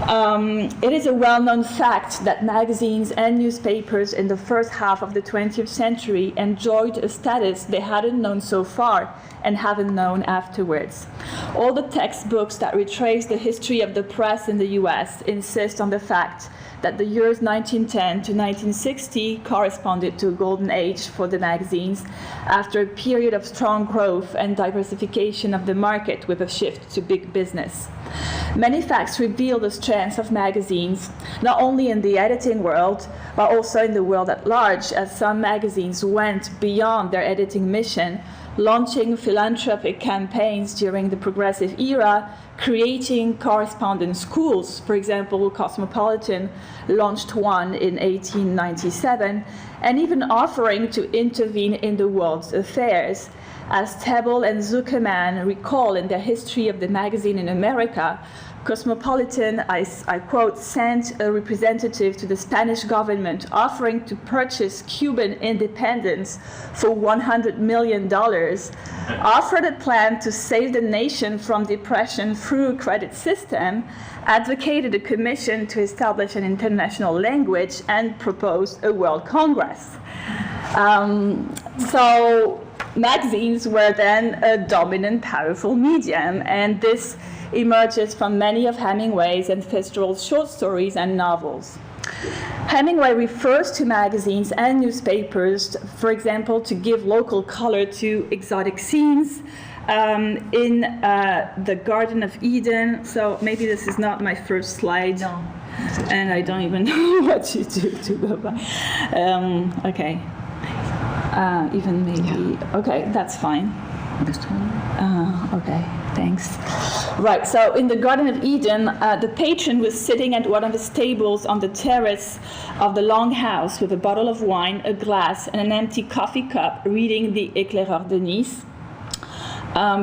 It is a well-known fact that magazines and newspapers in the first half of the 20th century enjoyed a status they hadn't known so far and haven't known afterwards. All the textbooks that retrace the history of the press in the US insist on the fact that the years 1910 to 1960 corresponded to a golden age for the magazines after a period of strong growth and diversification of the market with a shift to big business. Many facts reveal the strength of magazines, not only in the editing world, but also in the world at large, as some magazines went beyond their editing mission, launching philanthropic campaigns during the Progressive era, creating correspondence schools. For example, Cosmopolitan launched one in 1897, and even offering to intervene in the world's affairs. As Tebel and Zuckerman recall in their history of the magazine in America, Cosmopolitan, I quote, sent a representative to the Spanish government offering to purchase Cuban independence for $100 million, offered a plan to save the nation from depression through a credit system, advocated a commission to establish an international language, and proposed a World Congress. So magazines were then a dominant, powerful medium, and this emerges from many of Hemingway's and Fitzgerald's short stories and novels. Hemingway refers to magazines and newspapers, for example, to give local color to exotic scenes in the Garden of Eden. So maybe this is not my first slide. No. And I don't even know what to do to go by. Okay. Even maybe, okay, that's fine. Okay, thanks. Right, so in the Garden of Eden, the patron was sitting at one of his tables on the terrace of the long house with a bottle of wine, a glass, and an empty coffee cup, reading the Éclaireur de Nice.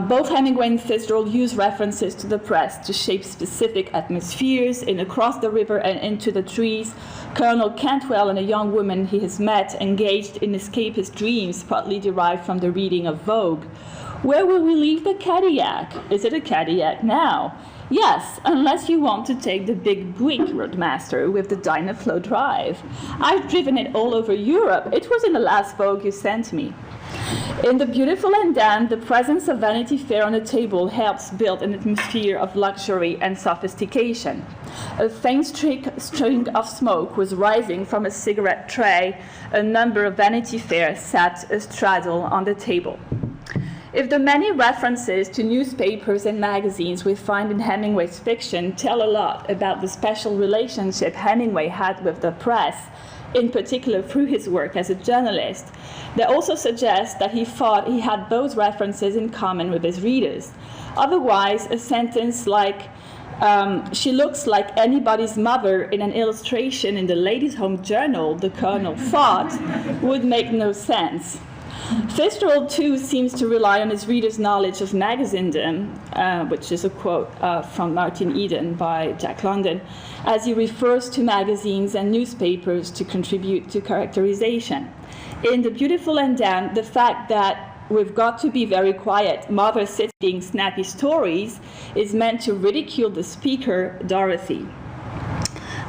Both Hemingway and Fitzgerald use references to the press to shape specific atmospheres. In Across the River and Into the Trees, Colonel Cantwell and a young woman he has met engaged in escapist dreams, partly derived from the reading of Vogue. Where will we leave the Cadillac? Is it a Cadillac now? Yes, unless you want to take the big Buick Roadmaster with the Dynaflow drive. I've driven it all over Europe. It was in the last Vogue you sent me. In The Beautiful and Damned, the presence of Vanity Fair on the table helps build an atmosphere of luxury and sophistication. A faint string of smoke was rising from a cigarette tray. A number of Vanity Fair sat astraddle on the table. If the many references to newspapers and magazines we find in Hemingway's fiction tell a lot about the special relationship Hemingway had with the press, in particular through his work as a journalist, they also suggest that he thought he had those references in common with his readers. Otherwise, a sentence like, she looks like anybody's mother in an illustration in the Ladies' Home Journal, the Colonel thought, would make no sense. Fitzgerald, too, seems to rely on his readers' knowledge of magazinedom, which is a quote from Martin Eden by Jack London, as he refers to magazines and newspapers to contribute to characterization. In The Beautiful and Damned, the fact that we've got to be very quiet, mother sits reading snappy stories, is meant to ridicule the speaker, Dorothy.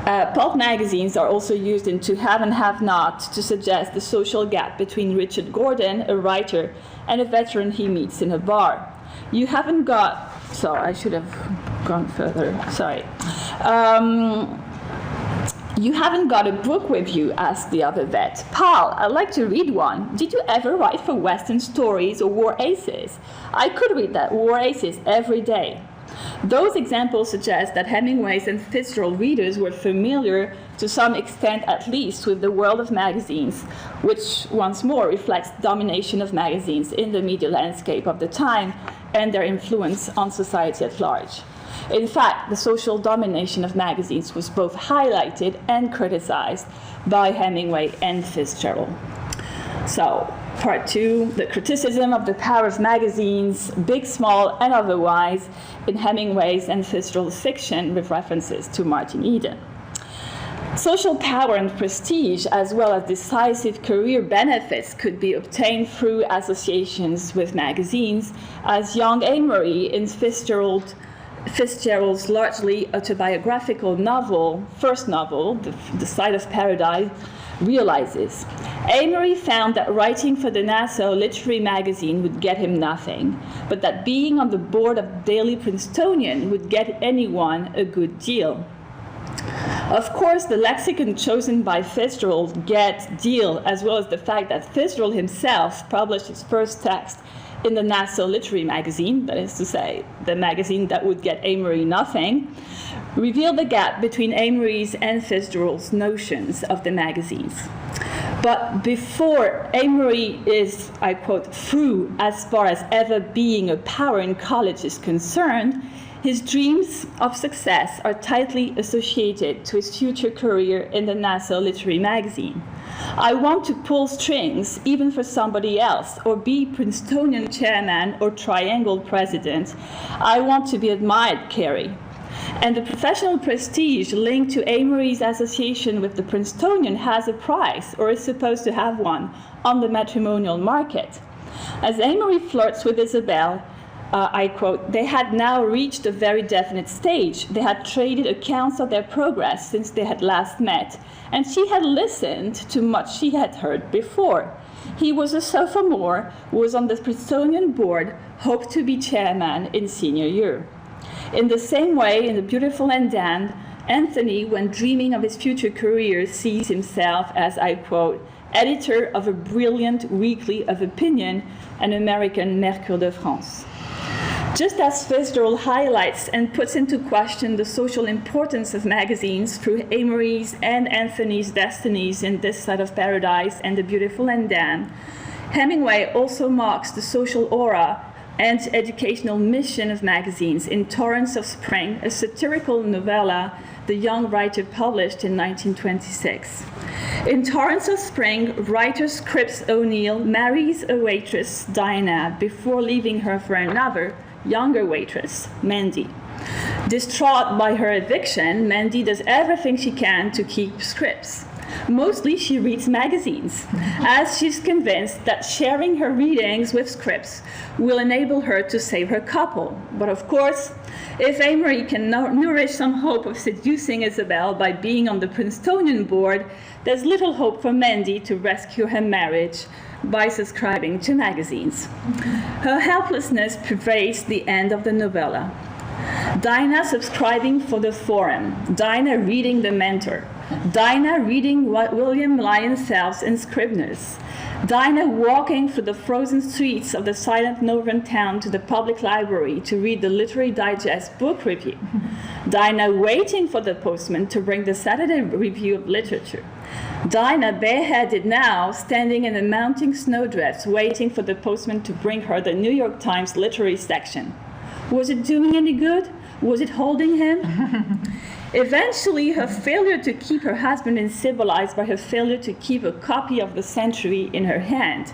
Pulp magazines are also used in To Have and Have Not to suggest the social gap between Richard Gordon, a writer, and a veteran he meets in a bar. You haven't got, so I should have gone further, sorry. You haven't got a book with you, asked the other vet. Pal, I'd like to read one. Did you ever write for Western Stories or War Aces? I could read that War Aces every day. Those examples suggest that Hemingway's and Fitzgerald readers were familiar, to some extent at least, with the world of magazines, which once more reflects the domination of magazines in the media landscape of the time and their influence on society at large. In fact, the social domination of magazines was both highlighted and criticized by Hemingway and Fitzgerald. So, Part 2, the criticism of the power of magazines, big, small, and otherwise, in Hemingway's and Fitzgerald's fiction with references to Martin Eden. Social power and prestige, as well as decisive career benefits, could be obtained through associations with magazines, as young Amory in Fitzgerald's largely autobiographical novel, first novel, The Side of Paradise, realizes. Amory found that writing for the Nassau literary magazine would get him nothing, but that being on the board of Daily Princetonian would get anyone a good deal. Of course, the lexicon chosen by Fitzgerald, get, deal, as well as the fact that Fitzgerald himself published his first text in the Nassau literary magazine, that is to say, the magazine that would get Amory nothing, reveal the gap between Amory's and Fitzgerald's notions of the magazines. But before Amory is, I quote, through as far as ever being a power in college is concerned, His dreams of success are tightly associated to his future career in the Nassau Literary Magazine. I want to pull strings, even for somebody else, or be Princetonian chairman or triangle president. I want to be admired, Carrie. And the professional prestige linked to Amory's association with the Princetonian has a price, or is supposed to have one, on the matrimonial market. As Amory flirts with Isabel, I quote, they had now reached a very definite stage. They had traded accounts of their progress since they had last met, and she had listened to much she had heard before. He was a sophomore, was on the Princetonian board, hoped to be chairman in senior year. In the same way, in The Beautiful and Damned, Anthony, when dreaming of his future career, sees himself as, I quote, editor of a brilliant weekly of opinion, an American Mercure de France. Just as Fitzgerald highlights and puts into question the social importance of magazines through Amory's and Anthony's destinies in This Side of Paradise and The Beautiful and Damned, Hemingway also marks the social aura and educational mission of magazines in Torrents of Spring, a satirical novella the young writer published in 1926. In Torrents of Spring, writer Scripps O'Neill marries a waitress, Dinah, before leaving her for another, younger waitress, Mandy. Distraught by her eviction, Mandy does everything she can to keep Scripps. Mostly she reads magazines, as she's convinced that sharing her readings with Scripps will enable her to save her couple. But of course, if Amory can nourish some hope of seducing Isabel by being on the Princetonian board, there's little hope for Mandy to rescue her marriage by subscribing to magazines. Her helplessness pervades the end of the novella. Dinah subscribing for the Forum, Dinah reading The Mentor, Dinah reading William Lyon Phelps and Scribner's, Dinah walking through the frozen streets of the silent northern town to the public library to read the Literary Digest book review, Dinah waiting for the postman to bring the Saturday Review of Literature, Dinah bareheaded now, standing in a mounting snowdrifts, waiting for the postman to bring her the New York Times literary section. Was it doing any good? Was it holding him? Eventually, her failure to keep her husband is symbolized by her failure to keep a copy of the Century in her hand.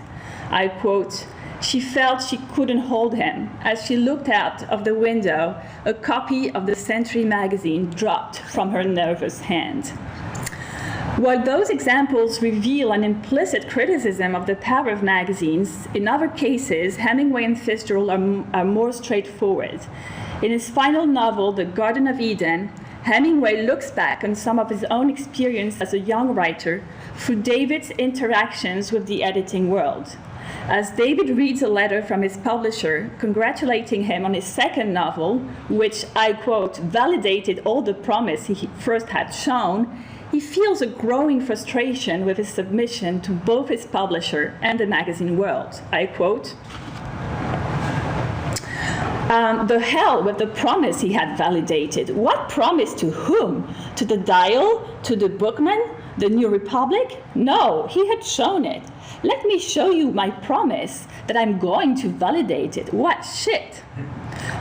I quote, she felt she couldn't hold him. As she looked out of the window, a copy of the Century magazine dropped from her nervous hand. While those examples reveal an implicit criticism of the power of magazines, in other cases, Hemingway and Fitzgerald are more straightforward. In his final novel, The Garden of Eden, Hemingway looks back on some of his own experience as a young writer through David's interactions with the editing world. As David reads a letter from his publisher congratulating him on his second novel, which, I quote, validated all the promise he first had shown, he feels a growing frustration with his submission to both his publisher and the magazine world. I quote, the hell with the promise he had validated. What promise to whom? To the Dial? To the Bookman? The New Republic? No, he had shown it. Let me show you my promise that I'm going to validate it. What shit?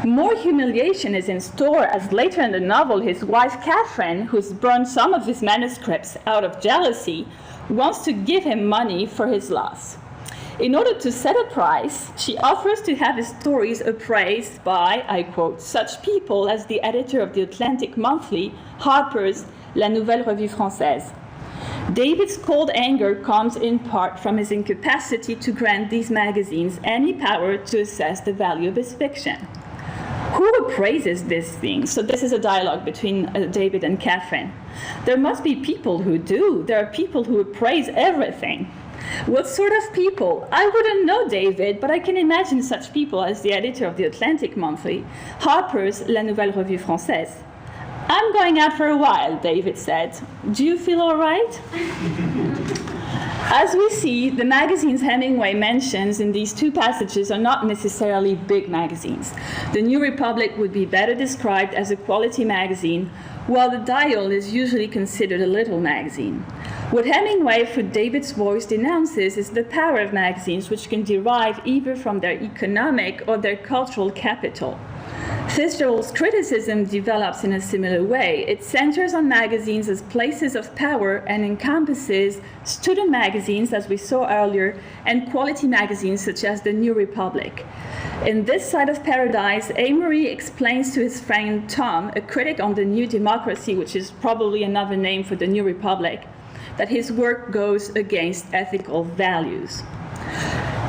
More humiliation is in store as later in the novel his wife Catherine, who's burned some of his manuscripts out of jealousy, wants to give him money for his loss. In order to set a price, she offers to have his stories appraised by, I quote, such people as the editor of the Atlantic Monthly, Harper's La Nouvelle Revue Française. David's cold anger comes in part from his incapacity to grant these magazines any power to assess the value of his fiction. Who appraises these things? So this is a dialogue between David and Catherine. There must be people who do. There are people who appraise everything. What sort of people? I wouldn't know, David, but I can imagine such people as the editor of the Atlantic Monthly, Harper's La Nouvelle Revue Française. I'm going out for a while, David said. Do you feel all right? As we see, the magazines Hemingway mentions in these two passages are not necessarily big magazines. The New Republic would be better described as a quality magazine, while the Dial is usually considered a little magazine. What Hemingway, through David's voice, denounces is the power of magazines, which can derive either from their economic or their cultural capital. Fitzgerald's criticism develops in a similar way. It centers on magazines as places of power and encompasses student magazines, as we saw earlier, and quality magazines such as the New Republic. In this side of paradise, Amory explains to his friend Tom, a critic on the New Democracy, which is probably another name for the New Republic, that his work goes against ethical values.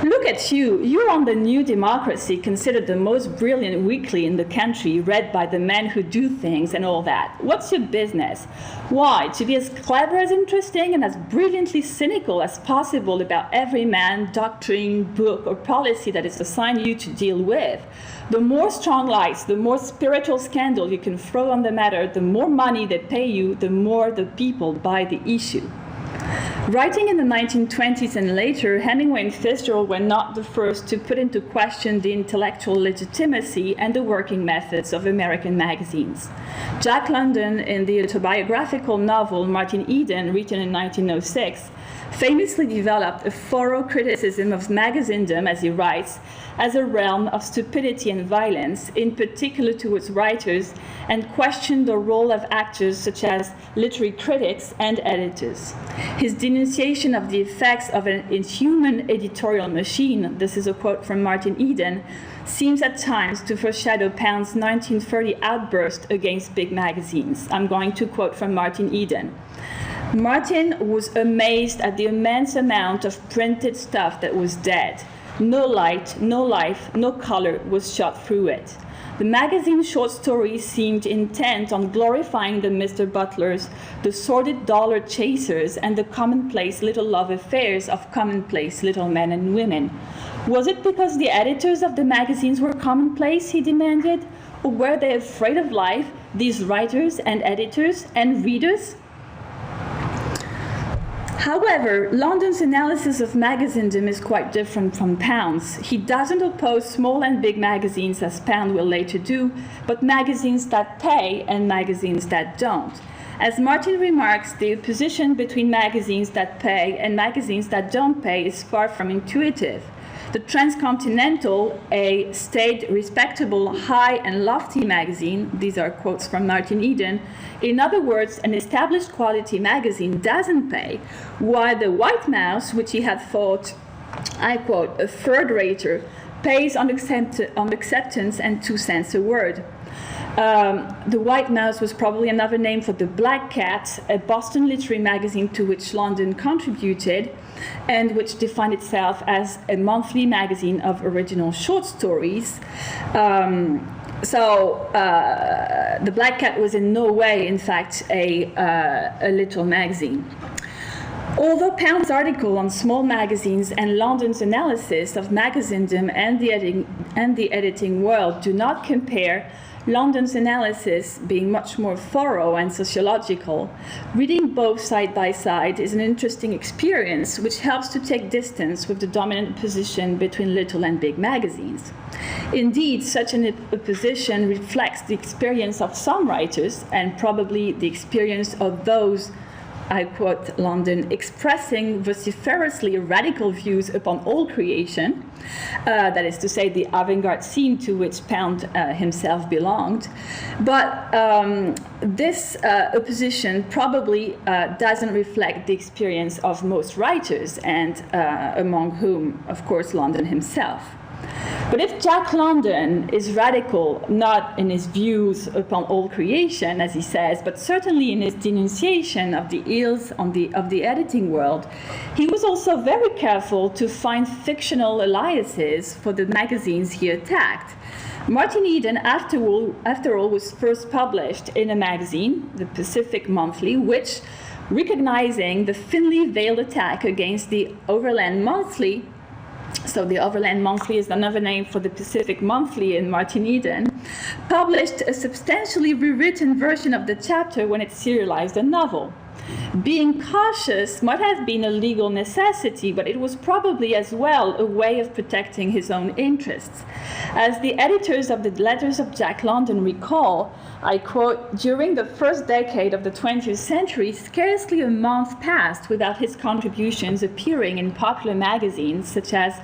Look at you. You're on the New Democracy, considered the most brilliant weekly in the country, read by the men who do things and all that. What's your business? Why? To be as clever as interesting and as brilliantly cynical as possible about every man, doctrine, book, or policy that is assigned you to deal with. The more strong lights, the more spiritual scandal you can throw on the matter, the more money they pay you, the more the people buy the issue. Writing in the 1920s and later, Hemingway and Fitzgerald were not the first to put into question the intellectual legitimacy and the working methods of American magazines. Jack London, in the autobiographical novel Martin Eden, written in 1906, famously developed a thorough criticism of magazindom, as he writes, as a realm of stupidity and violence, in particular towards writers, and questioned the role of actors such as literary critics and editors. His denunciation of the effects of an inhuman editorial machine, this is a quote from Martin Eden, seems at times to foreshadow Pound's 1930 outburst against big magazines. I'm going to quote from Martin Eden. Martin was amazed at the immense amount of printed stuff that was dead. No light, no life, no color was shot through it. The magazine short stories seemed intent on glorifying the Mr. Butlers, the sordid dollar chasers, and the commonplace little love affairs of commonplace little men and women. Was it because the editors of the magazines were commonplace, he demanded? Or were they afraid of life, these writers and editors and readers? However, London's analysis of magazindom is quite different from Pound's. He doesn't oppose small and big magazines, as Pound will later do, but magazines that pay and magazines that don't. As Martin remarks, the opposition between magazines that pay and magazines that don't pay is far from intuitive. The Transcontinental, a staid, respectable, high and lofty magazine, these are quotes from Martin Eden, in other words, an established quality magazine doesn't pay, while the White Mouse, which he had thought, I quote, a third-rater, pays on acceptance and 2 cents a word. The White Mouse was probably another name for the Black Cat, a Boston literary magazine to which London contributed, and which defined itself as a monthly magazine of original short stories. The Black Cat was in no way, in fact, a little magazine. Although Pound's article on small magazines and London's analysis of magazindom and the editing world do not compare, London's analysis being much more thorough and sociological, reading both side by side is an interesting experience which helps to take distance with the dominant position between little and big magazines. Indeed, such an opposition reflects the experience of some writers and probably the experience of those, I quote London, expressing vociferously radical views upon all creation, that is to say the avant-garde scene to which Pound himself belonged. But this opposition probably doesn't reflect the experience of most writers, and among whom, of course, London himself. But if Jack London is radical, not in his views upon all creation, as he says, but certainly in his denunciation of the ills of the editing world, he was also very careful to find fictional aliases for the magazines he attacked. Martin Eden, after all, was first published in a magazine, the Pacific Monthly, which, recognizing the thinly veiled attack against the Overland Monthly, so the Overland Monthly is another name for the Pacific Monthly in Martin Eden, published a substantially rewritten version of the chapter when it serialized a novel. Being cautious might have been a legal necessity, but it was probably as well a way of protecting his own interests. As the editors of the Letters of Jack London recall, I quote, "During the first decade of the 20th century, scarcely a month passed without his contributions appearing in popular magazines such as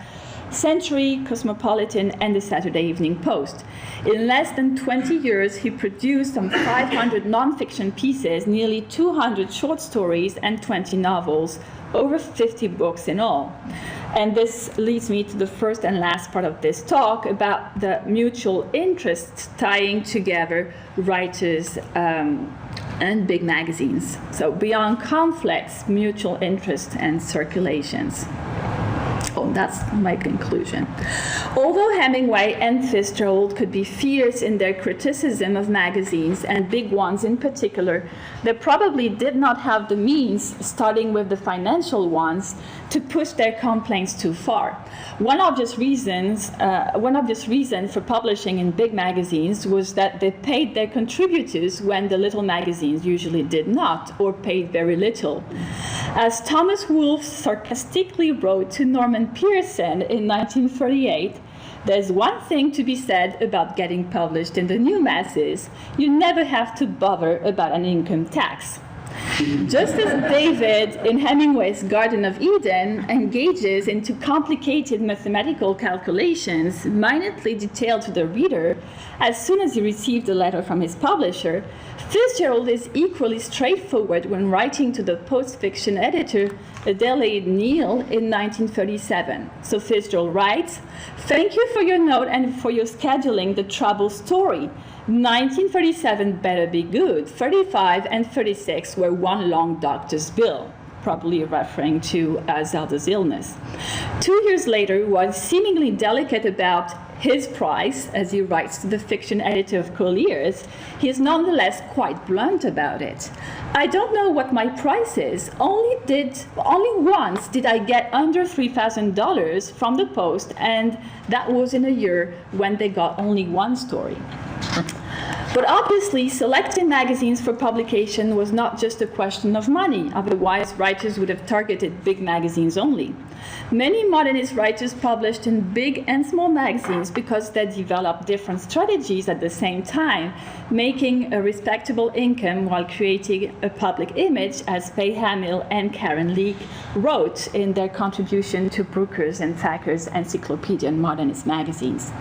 Century, Cosmopolitan, and the Saturday Evening Post. In less than 20 years, he produced some 500 non-fiction pieces, nearly 200 short stories, and 20 novels, over 50 books in all. And this leads me to the first and last part of this talk about the mutual interests tying together writers and big magazines. So beyond conflicts, mutual interests and circulations. Oh, that's my conclusion. Although Hemingway and Fitzgerald could be fierce in their criticism of magazines, and big ones in particular, they probably did not have the means, starting with the financial ones, to push their complaints too far. One obvious reason for publishing in big magazines was that they paid their contributors when the little magazines usually did not, or paid very little. As Thomas Wolfe sarcastically wrote to Norman Pearson in 1938, "There's one thing to be said about getting published in the new masses. You never have to bother about an income tax." Just as David in Hemingway's Garden of Eden engages into complicated mathematical calculations, minutely detailed to the reader, as soon as he received a letter from his publisher, Fitzgerald is equally straightforward when writing to the post-fiction editor Adelaide Neal in 1937. So Fitzgerald writes, "Thank you for your note and for your scheduling the trouble story. 1937 better be good. 35 and 36 were one long doctor's bill," probably referring to Zelda's illness. 2 years later, was seemingly delicate about his price, as he writes to the fiction editor of Collier's, he is nonetheless quite blunt about it. "I don't know what my price is. Only once did I get under $3,000 from the Post, and that was in a year when they got only one story." But obviously, selecting magazines for publication was not just a question of money. Otherwise, writers would have targeted big magazines only. Many modernist writers published in big and small magazines because they developed different strategies at the same time, making a respectable income while creating a public image, as Faye Hamill and Karen Leake wrote in their contribution to Brooker's and Thacker's Encyclopedia and Modernist magazines.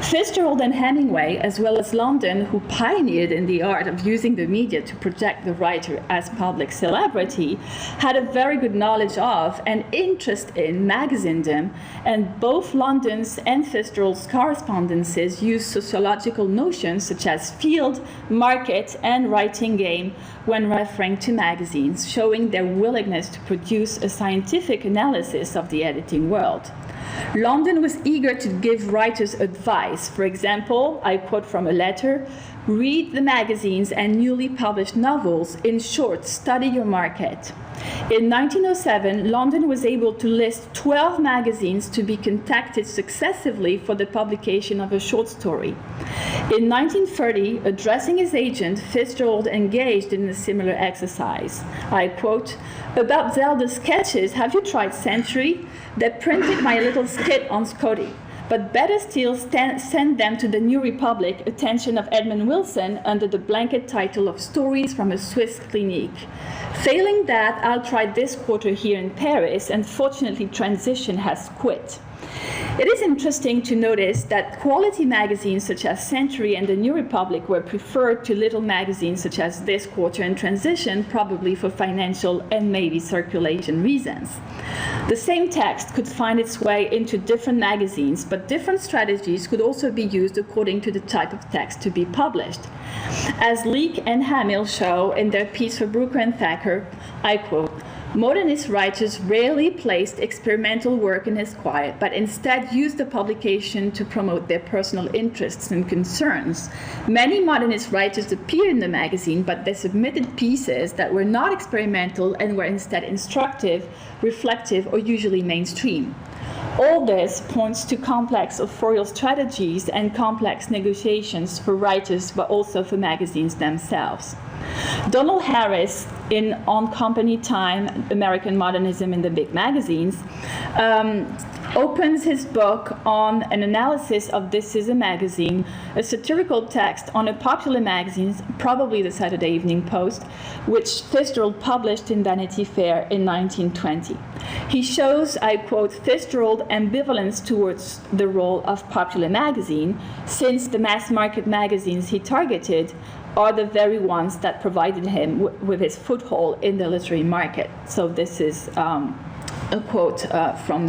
Fitzgerald and Hemingway, as well as London, who pioneered in the art of using the media to project the writer as public celebrity, had a very good knowledge of and interest in magazinedom, and both London's and Fitzgerald's correspondences use sociological notions such as field, market, and writing game when referring to magazines, showing their willingness to produce a scientific analysis of the editing world. London was eager to give writers advice. For example, I quote from a letter, "Read the magazines and newly published novels. In short, study your market." In 1907, London was able to list 12 magazines to be contacted successively for the publication of a short story. In 1930, addressing his agent, Fitzgerald engaged in a similar exercise. I quote, "About Zelda's sketches, have you tried Century? They printed my little skit on Scotty. But better still, send them to the New Republic, Attention of Edmund Wilson, under the blanket title of Stories from a Swiss Clinique. Failing that, I'll try this quarter here in Paris, and fortunately Transition has quit." It is interesting to notice that quality magazines such as Century and the New Republic were preferred to little magazines such as This Quarter and Transition, probably for financial and maybe circulation reasons. The same text could find its way into different magazines, but different strategies could also be used according to the type of text to be published. As Leake and Hamill show in their piece for Brooker and Thacker, I quote, "Modernist writers rarely placed experimental work in his quiet, but instead used the publication to promote their personal interests and concerns. Many modernist writers appeared in the magazine, but they submitted pieces that were not experimental and were instead instructive, reflective, or usually mainstream." All this points to complex authorial strategies and complex negotiations for writers, but also for magazines themselves. Donald Harris in On Company Time, American Modernism in the Big Magazines, opens his book on an analysis of This Is a Magazine, a satirical text on a popular magazine, probably the Saturday Evening Post, which Fitzgerald published in Vanity Fair in 1920. He shows, I quote, Fitzgerald ambivalence towards the role of popular magazine, since the mass market magazines he targeted are the very ones that provided him with his foothold in the literary market. So this is a quote from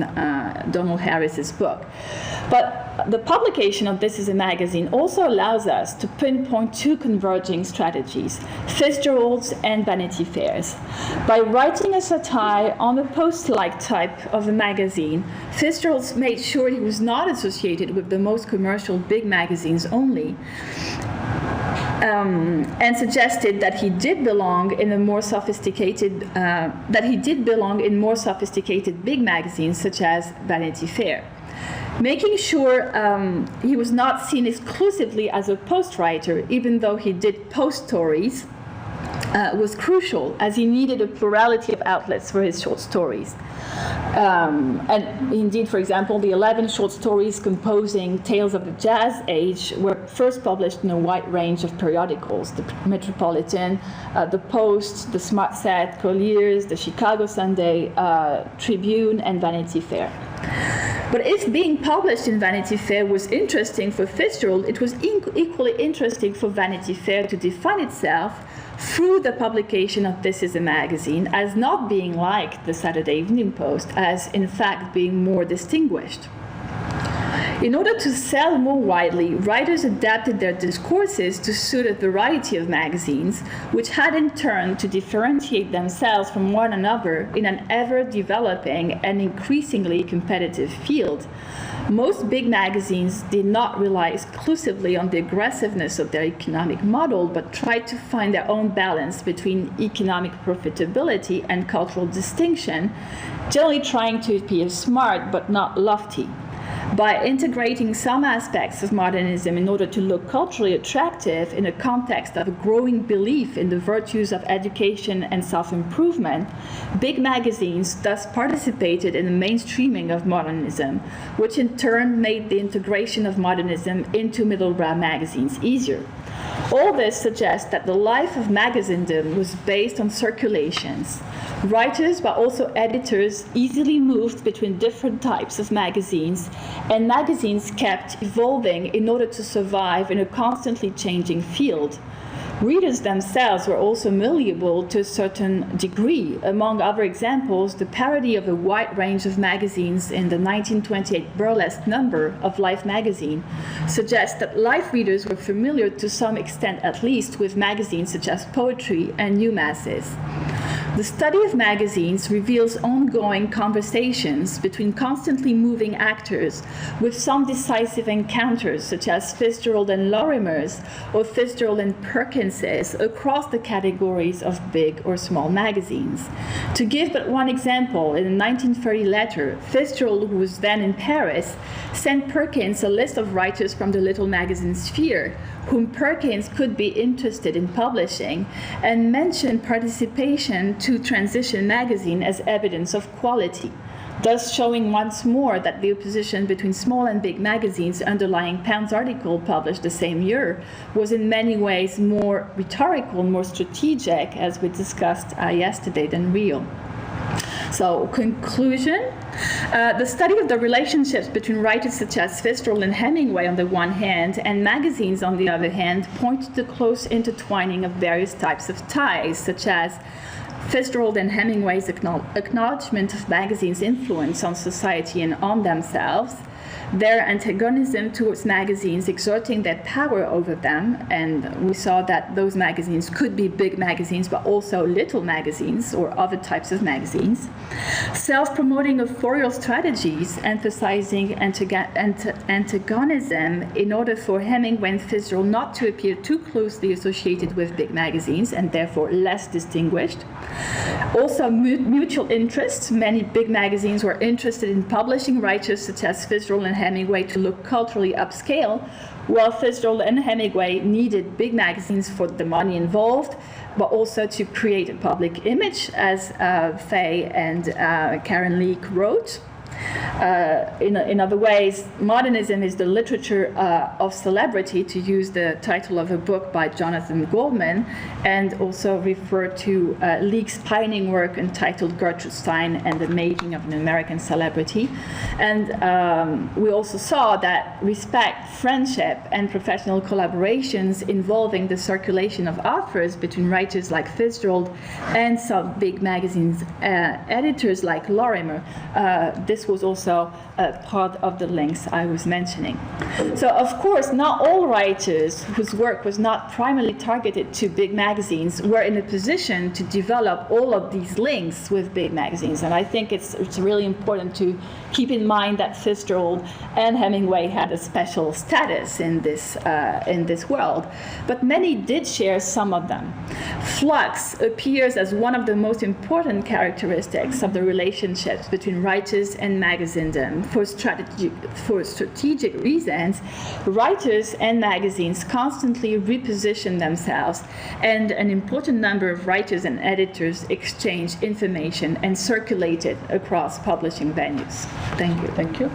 Donald Harris's book. But the publication of This Is a Magazine also allows us to pinpoint two converging strategies, Fitzgerald's and Vanity Fair's. By writing a satire on the Post-like type of a magazine, Fitzgerald made sure he was not associated with the most commercial big magazines only, and suggested that he did belong in more sophisticated big magazines such as Vanity Fair. Making sure he was not seen exclusively as a Post writer, even though he did Post stories, was crucial, as he needed a plurality of outlets for his short stories. And indeed, for example, the 11 short stories composing Tales of the Jazz Age were first published in a wide range of periodicals, the Metropolitan, the Post, the Smart Set, Collier's, the Chicago Sunday, Tribune, and Vanity Fair. But if being published in Vanity Fair was interesting for Fitzgerald, it was equally interesting for Vanity Fair to define itself through the publication of This Is a Magazine as not being like the Saturday Evening Post, as in fact being more distinguished. In order to sell more widely, writers adapted their discourses to suit a variety of magazines, which had in turn to differentiate themselves from one another in an ever-developing and increasingly competitive field. Most big magazines did not rely exclusively on the aggressiveness of their economic model, but tried to find their own balance between economic profitability and cultural distinction, generally trying to appear smart but not lofty. By integrating some aspects of modernism in order to look culturally attractive in a context of a growing belief in the virtues of education and self-improvement, big magazines thus participated in the mainstreaming of modernism, which in turn made the integration of modernism into middle-brow magazines easier. All this suggests that the life of magazinedom was based on circulations. Writers, but also editors, easily moved between different types of magazines, and magazines kept evolving in order to survive in a constantly changing field. Readers themselves were also malleable to a certain degree. Among other examples, the parody of a wide range of magazines in the 1928 burlesque number of Life magazine suggests that Life readers were familiar to some extent at least with magazines such as Poetry and New Masses. The study of magazines reveals ongoing conversations between constantly moving actors, with some decisive encounters such as Fitzgerald and Lorimer's or Fitzgerald and Perkins's across the categories of big or small magazines. To give but one example, in a 1930 letter, Fitzgerald, who was then in Paris, sent Perkins a list of writers from the little magazine sphere, whom Perkins could be interested in publishing, and mentioned participation to Transition magazine as evidence of quality, thus showing once more that the opposition between small and big magazines underlying Pound's article published the same year was in many ways more rhetorical, more strategic, as we discussed yesterday, than real. So, conclusion. The study of the relationships between writers such as Fitzgerald and Hemingway on the one hand, and magazines on the other hand, point to the close intertwining of various types of ties, such as Fitzgerald and Hemingway's acknowledgement of magazines' influence on society and on themselves, their antagonism towards magazines exerting their power over them, and we saw that those magazines could be big magazines but also little magazines or other types of magazines, self-promoting authorial strategies emphasizing antagonism in order for Hemingway and Fitzgerald not to appear too closely associated with big magazines and therefore less distinguished. Also mutual interests. Many big magazines were interested in publishing writers such as Fitzgerald and Hemingway to look culturally upscale, while Fitzgerald and Hemingway needed big magazines for the money involved, but also to create a public image, as Faye and Karen Leake wrote. In other ways, modernism is the literature of celebrity, to use the title of a book by Jonathan Goldman, and also refer to Leake's pioneering work entitled Gertrude Stein and the Making of an American Celebrity. And we also saw that respect, friendship, and professional collaborations involving the circulation of authors between writers like Fitzgerald and some big magazines editors like Lorimer. This was also part of the links I was mentioning. So, of course, not all writers whose work was not primarily targeted to big magazines were in a position to develop all of these links with big magazines. And I think it's really important to keep in mind that Fitzgerald and Hemingway had a special status in this world. But many did share some of them. Flux appears as one of the most important characteristics of the relationships between writers and magazindom. For strategic reasons, writers and magazines constantly reposition themselves, and an important number of writers and editors exchange information and circulate it across publishing venues. Thank you. Thank you.